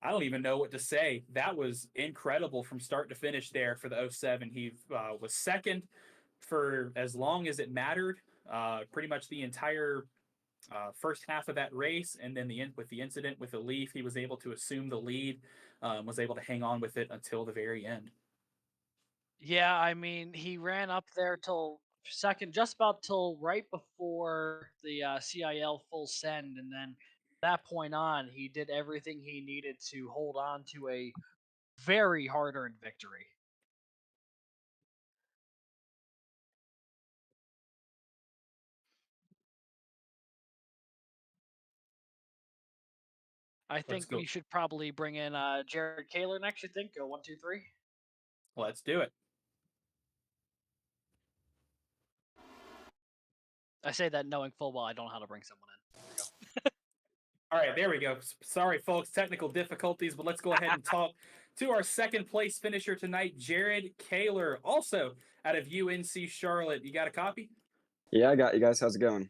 I don't even know what to say. That was incredible from start to finish there for the 07. He was second for as long as it mattered, pretty much the entire first half of that race. And then with the incident with the leaf, he was able to assume the lead, was able to hang on with it until the very end. yeah, I mean, he ran up there till second, just about till right before the CIL full send, and then that point on, he did everything he needed to hold on to a very hard-earned victory. I Let's think go. we should probably bring in Jared Kaler next. You think? Go 1, 2, 3. Let's do it. I say that knowing full well I don't know how to bring someone in. There we go. All right, there we go. Sorry, folks, technical difficulties, but let's go ahead and talk to our second place finisher tonight, Jared Kaler, also out of UNC Charlotte. You got a copy? Yeah, I got you guys. How's it going?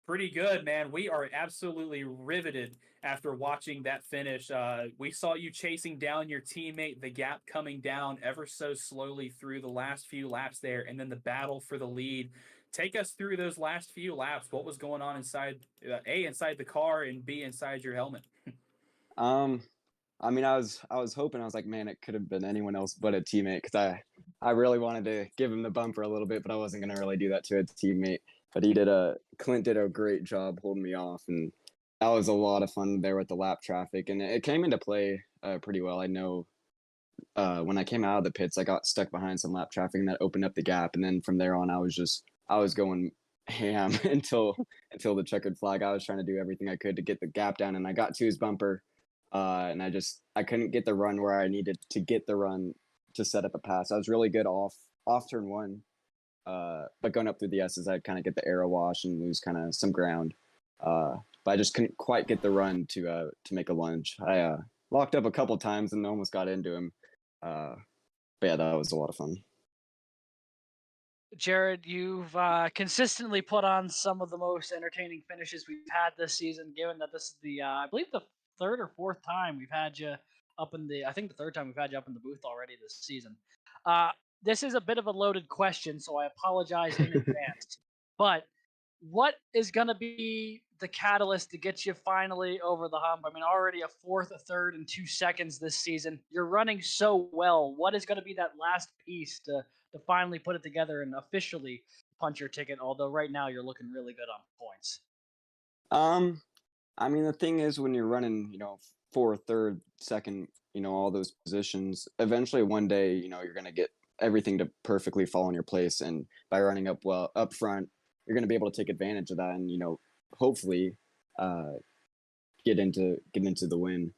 Pretty good, man. We are absolutely riveted after watching that finish. We saw you chasing down your teammate, the gap coming down ever so slowly through the last few laps there, and then the battle for the lead. Take us through those last few laps. What was going on inside, A, inside the car, and B, inside your helmet? Um, I mean, I was hoping. I was like, man, it could have been anyone else but a teammate because I really wanted to give him the bumper a little bit, but I wasn't gonna really do that to a teammate. But Clint did a great job holding me off, and that was a lot of fun there with the lap traffic, and it came into play pretty well. I know when I came out of the pits, I got stuck behind some lap traffic, and that opened up the gap, and then from there on, I was going ham until the checkered flag. I was trying to do everything I could to get the gap down, and I got to his bumper, and I couldn't get the run where I needed to get the run to set up a pass. I was really good off turn one, but going up through the S's, I'd kind of get the arrow wash and lose kind of some ground. But I just couldn't quite get the run to make a lunge. I locked up a couple times and almost got into him. But yeah, that was a lot of fun. Jared, you've consistently put on some of the most entertaining finishes we've had this season. Given that this is the, I believe, the third or fourth time we've had you up in the, I think the third time we've had you up in the booth already this season. Uh, this is a bit of a loaded question, so I apologize in advance. But what is going to be the catalyst to get you finally over the hump? I mean, already a fourth, a third, and 2 seconds this season. You're running so well. What is going to be that last piece to finally put it together and officially punch your ticket? Although right now you're looking really good on points. Um, I mean, the thing is, when you're running, fourth, third, second, all those positions, eventually one day, you're gonna get everything to perfectly fall in your place, and by running up front, you're gonna be able to take advantage of that, and hopefully, get into the win.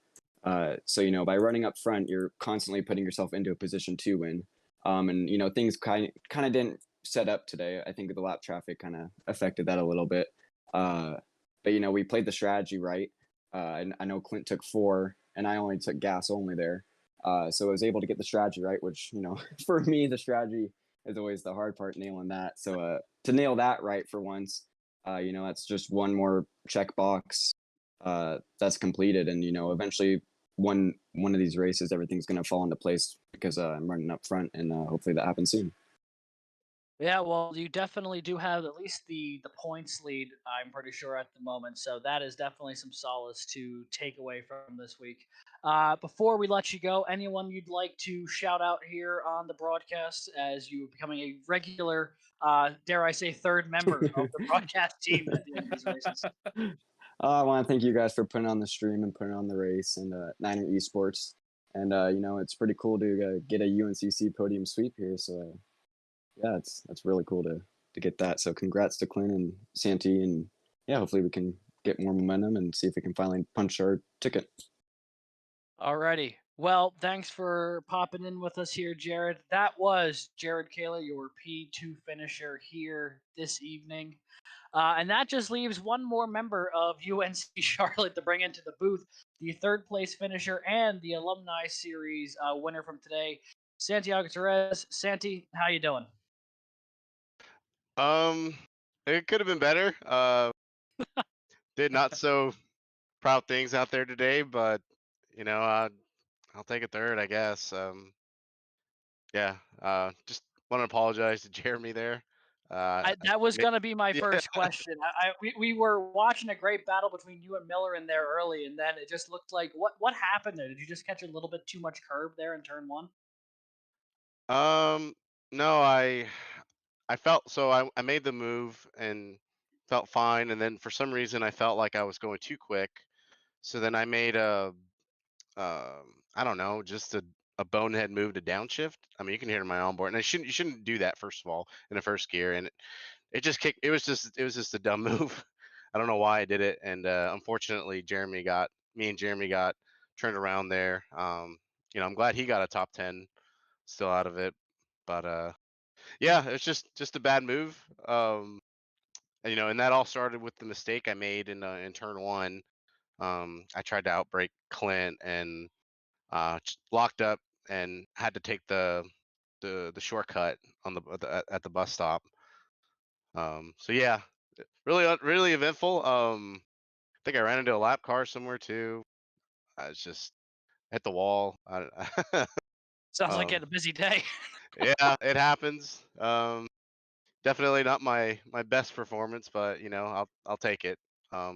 So by running up front, you're constantly putting yourself into a position to win. And things kind of didn't set up today. I think the lap traffic kind of affected that a little bit. But we played the strategy right. And I know Clint took 4, and I only took gas only there. So I was able to get the strategy right, which for me the strategy is always the hard part, nailing that. So to nail that right for once, that's just one more checkbox that's completed, and eventually one of these races everything's going to fall into place because I'm running up front, and hopefully that happens soon. Yeah, well, you definitely do have at least the points lead, I'm pretty sure, at the moment. So that is definitely some solace to take away from this week. Before we let you go, anyone you'd like to shout out here on the broadcast as you becoming a regular, dare I say, third member of the broadcast team at the end of these races? I want to thank you guys for putting on the stream and putting on the race, and Niner Esports, and it's pretty cool to get a UNCC podium sweep here. So yeah, that's really cool to get that. So congrats to Clint and Santee, and yeah, hopefully we can get more momentum and see if we can finally punch our ticket. Alrighty. Well, thanks for popping in with us here, Jared. That was Jared Kaler, your P2 finisher here this evening. And that just leaves one more member of UNC Charlotte to bring into the booth, the third place finisher and the Alumni Series winner from today, Santiago Torres. Santi, how you doing? Um, it could have been better. Did not so proud things out there today, but you know, I'll take a third, I guess. Yeah. Just want to apologize to Jeremy there. That was Ma- going to be my yeah. first question. We were watching a great battle between you and Miller in there early, and then it just looked like what happened there? Did you just catch a little bit too much curb there in turn one? Um, no, I felt so I made the move and felt fine, and then for some reason I felt like I was going too quick. So then I made I don't know, just a bonehead move to downshift. I mean, you can hear it in my onboard, and you shouldn't do that first of all in the first gear, and it just kicked. It was just a dumb move. I don't know why I did it, and unfortunately, me and Jeremy got turned around there. I'm glad he got a top 10 still out of it, but yeah, it's just a bad move. And that all started with the mistake I made in turn one. I tried to outbrake Clint and locked up and had to take the shortcut at the bus stop. So yeah, really eventful. I think I ran into a lap car somewhere too. I was just hit the wall. Sounds like you um, had a busy day. yeah, it happens. Definitely not my best performance, but I'll take it.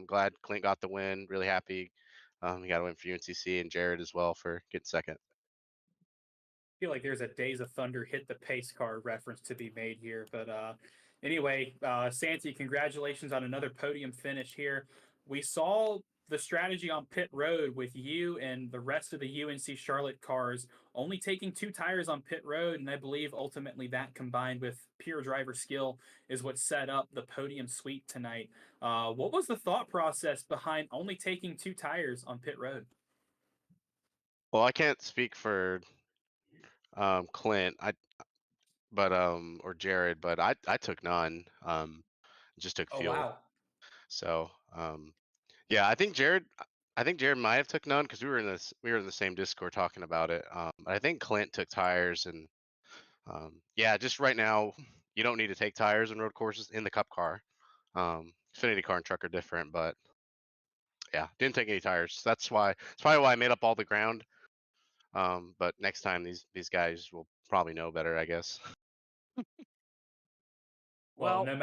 Glad Clint got the win. Really happy. He got a win for UNCC and Jared as well for getting second. Feel like there's a Days of Thunder hit the pace car reference to be made here. But anyway, Santi, congratulations on another podium finish here. We saw the strategy on pit road with you and the rest of the UNC Charlotte cars only taking 2 tires on pit road. And I believe ultimately that combined with pure driver skill is what set up the podium sweep tonight. What was the thought process behind only taking 2 tires on pit road? Well, I can't speak for Clint, or Jared, but I took none. Just took Oh, fuel. wow. So yeah, I think Jared might have took none because we were in the same Discord talking about it. I think Clint took tires and yeah, just right now you don't need to take tires in road courses in the Cup car. Xfinity car and truck are different, but yeah, didn't take any tires. That's probably why I made up all the ground. But next time these guys will probably know better, I guess. Well, Well,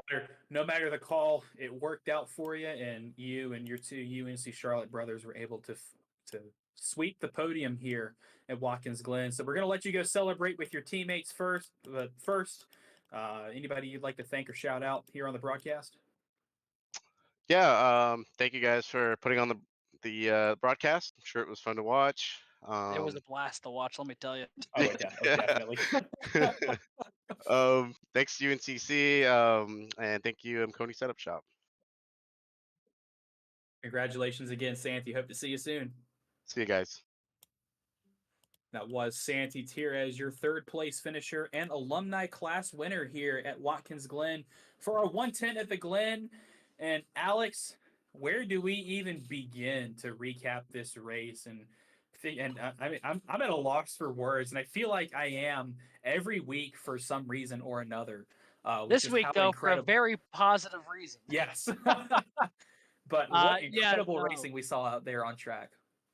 no matter the call, it worked out for you, and you and your two UNC Charlotte brothers were able to sweep the podium here at Watkins Glen. So we're gonna let you go celebrate with your teammates first. But first, anybody you'd like to thank or shout out here on the broadcast? Yeah, thank you guys for putting on the broadcast. I'm sure it was fun to watch. it was a blast to watch, let me tell you. Oh, definitely. Thanks to UNCC, and thank you, Coney Setup Shop. Congratulations again, Santi. Hope to see you soon. See you guys. That was Santi Tires, your third place finisher and alumni class winner here at Watkins Glen for our 110 at the Glen. And Alex, where do we even begin to recap this race? I mean, I'm at a loss for words, and I feel like I am every week for some reason or another, with This just week, how though, for a incredible. very positive reason. Yes. But what Yeah, incredible no. racing we saw out there on track.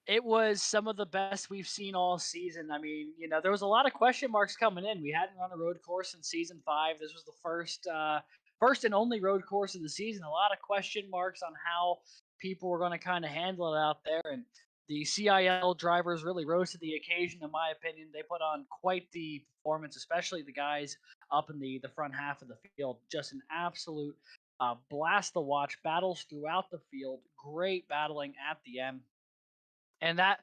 It was some of the best we've seen all season. I mean, there was a lot of question marks coming in. We hadn't run a road course in season 5. This was the first and only road course of the season. A lot of question marks on how people were going to kind of handle it out there, and the CIL drivers really rose to the occasion. In my opinion, they put on quite the performance, especially the guys up in the front half of the field. Just an absolute blast to watch. Battles throughout the field. Great battling at the end, and that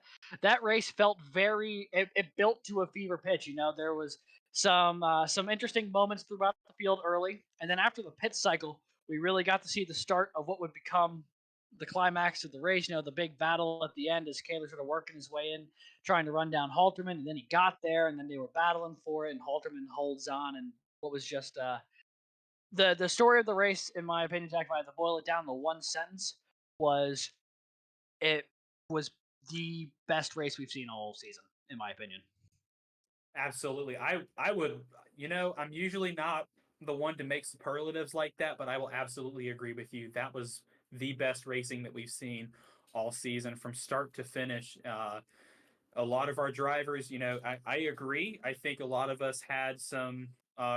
race felt it built to a fever pitch. There was some interesting moments throughout the field early, and then after the pit cycle we really got to see the start of what would become the climax of the race, the big battle at the end as Kaler sort of working his way in, trying to run down Halterman, and then he got there, and then they were battling for it, and Halterman holds on, and what was just the story of the race, in my opinion, Jack, if I had to boil it down to one sentence, was it was the best race we've seen all season, in my opinion. Absolutely. I would, I'm usually not the one to make superlatives like that, but I will absolutely agree with you. That was the best racing that we've seen all season from start to finish. A lot of our drivers, I agree. I think a lot of us had some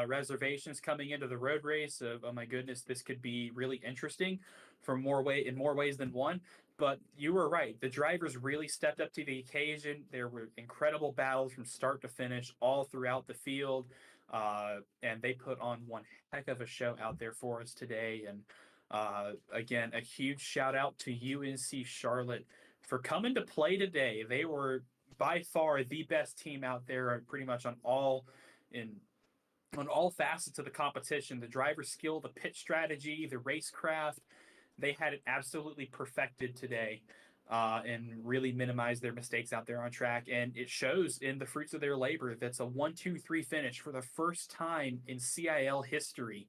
reservations coming into the road race of, oh my goodness, this could be really interesting for in more ways than one. But you were right. The drivers really stepped up to the occasion. There were incredible battles from start to finish all throughout the field. And they put on one heck of a show out there for us today. And again, a huge shout out to UNC Charlotte for coming to play today. They were by far the best team out there, pretty much in on all facets of the competition. The driver skill, the pit strategy, the racecraft, they had it absolutely perfected today. And really minimize their mistakes out there on track. And it shows in the fruits of their labor. That's a 1-2-3 finish for the first time in CIL history.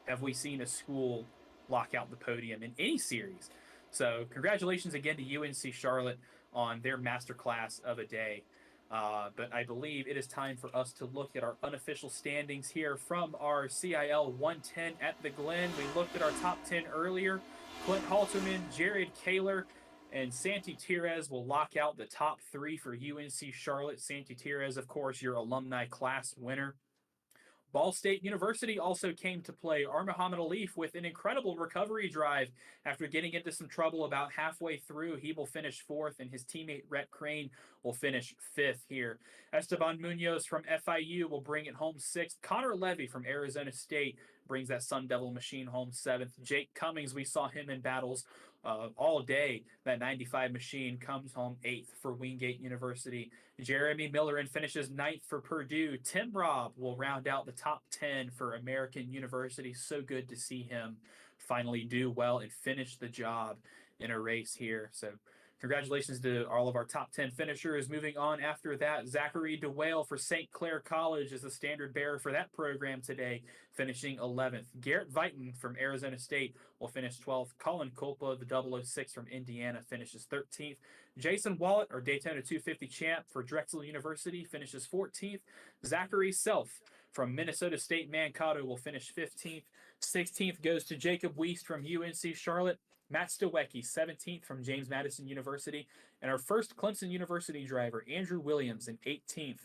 Have we seen a school lock out the podium in any series? So congratulations again to UNC Charlotte on their masterclass of a day. But I believe it is time for us to look at our unofficial standings here from our CIL 110 at the Glen. We looked at our top 10 earlier. Clint Halterman, Jared Kaler, and Santi Tires will lock out the top 3 for UNC Charlotte. Santi Tires, of course, your alumni class winner. Ball State University also came to play. Muhammad Alif with an incredible recovery drive after getting into some trouble about halfway through. He will finish 4th, and his teammate Rhett Crane will finish 5th here. Esteban Munoz from FIU will bring it home 6th. Connor Levy from Arizona State brings that Sun Devil machine home 7th. Jake Cummings, we saw him in battles all day. That 95 machine comes home 8th for Wingate University. Jeremy Millerin finishes 9th for Purdue. Tim Robb will round out the top 10 for American University. So good to see him finally do well and finish the job in a race here. So congratulations to all of our top 10 finishers. Moving on after that, Zachary DeWale for St. Clair College is the standard bearer for that program today, finishing 11th. Garrett Vighton from Arizona State will finish 12th. Colin Culpa, the 006 from Indiana, finishes 13th. Jason Wallet, our Daytona 250 champ for Drexel University, finishes 14th. Zachary Self from Minnesota State Mankato will finish 15th. 16th goes to Jacob Wiest from UNC Charlotte. Matt Stowecki, 17th from James Madison University. And our first Clemson University driver, Andrew Williams, in 18th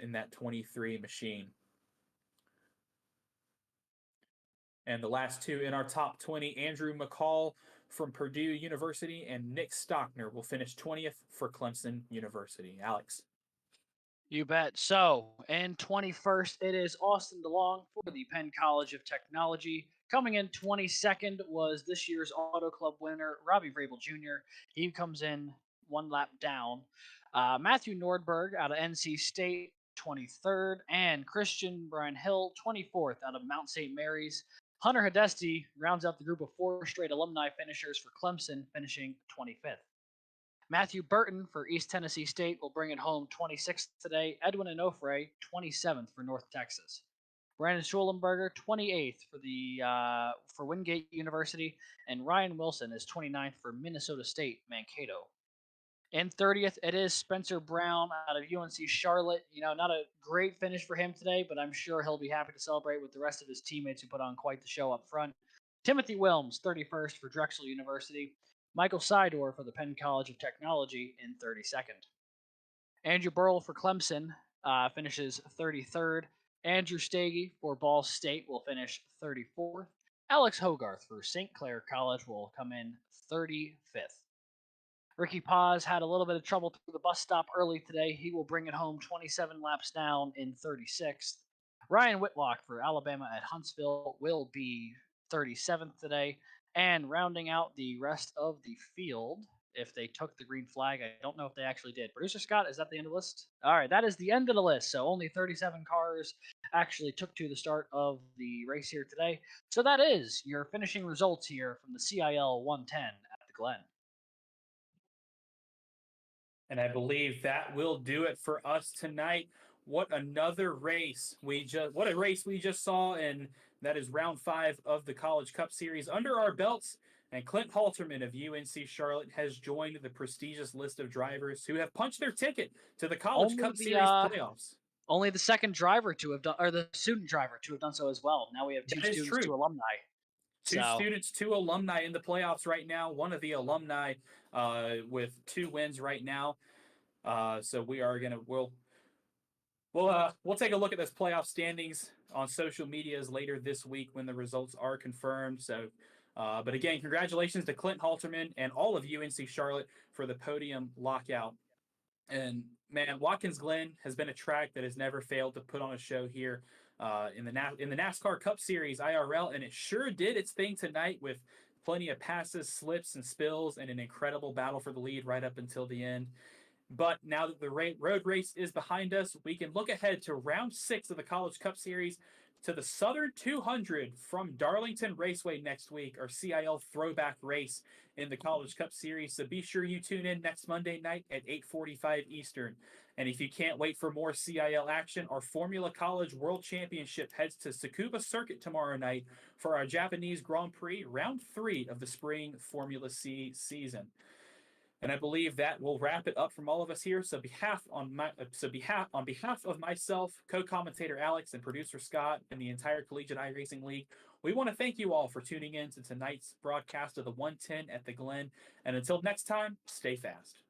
in that 23 machine. And the last 2 in our top 20, Andrew McCall from Purdue University and Nick Stockner will finish 20th for Clemson University. Alex. You bet. So, in 21st, it is Austin DeLong for the Penn College of Technology. Coming in 22nd was this year's Auto Club winner, Robbie Vrabel Jr. He comes in 1 lap down. Matthew Nordberg out of NC State, 23rd. And Christian Brian Hill, 24th out of Mount St. Mary's. Hunter Hidesti rounds out the group of 4 straight alumni finishers for Clemson, finishing 25th. Matthew Burton for East Tennessee State will bring it home 26th today. Edwin Onofre, 27th for North Texas. Brandon Schulenberger, 28th for Wingate University, and Ryan Wilson is 29th for Minnesota State Mankato. In 30th, it is Spencer Brown out of UNC Charlotte. Not a great finish for him today, but I'm sure he'll be happy to celebrate with the rest of his teammates who put on quite the show up front. Timothy Wilms, 31st for Drexel University. Michael Sidor for the Penn College of Technology in 32nd. Andrew Burrell for Clemson finishes 33rd. Andrew Stagey for Ball State will finish 34th. Alex Hogarth for St. Clair College will come in 35th. Ricky Paz had a little bit of trouble through the bus stop early today. He will bring it home 27 laps down in 36th. Ryan Whitlock for Alabama at Huntsville will be 37th today. And rounding out the rest of the field if they took the green flag. I don't know if they actually did. Producer Scott, is that the end of the list? All right, that is the end of the list. So only 37 cars actually took to the start of the race here today. So that is your finishing results here from the CIL 110 at the Glen. And I believe that will do it for us tonight. What another race what a race we just saw, and that is round 5 of the College Cup Series under our belts. And Clint Halterman of UNC Charlotte has joined the prestigious list of drivers who have punched their ticket to the College Cup Series playoffs. Only the second driver to have done, or the student driver to have done so as well. Now we have 2 students, 2 alumni. Two students, 2 alumni in the playoffs right now. One of the alumni with 2 wins right now. So we are gonna we'll take a look at this playoff standings on social medias later this week when the results are confirmed. So, but again, congratulations to Clint Halterman and all of UNC Charlotte for the podium lockout. And man, Watkins Glen has been a track that has never failed to put on a show here in the NASCAR Cup Series IRL, and it sure did its thing tonight with plenty of passes, slips, and spills, and an incredible battle for the lead right up until the end. But now that the road race is behind us, we can look ahead to round 6 of the College Cup Series, to the Southern 200 from Darlington Raceway next week, our CIL throwback race in the College Cup Series. So be sure you tune in next Monday night at 8:45 Eastern. And if you can't wait for more CIL action, our Formula College World Championship heads to Tsukuba Circuit tomorrow night for our Japanese Grand Prix, round 3 of the spring Formula C season. And I believe that will wrap it up from all of us here. So on behalf of myself, co-commentator Alex, and producer Scott, and the entire Collegiate iRacing League, we want to thank you all for tuning in to tonight's broadcast of the 110 at the Glen. And until next time, stay fast.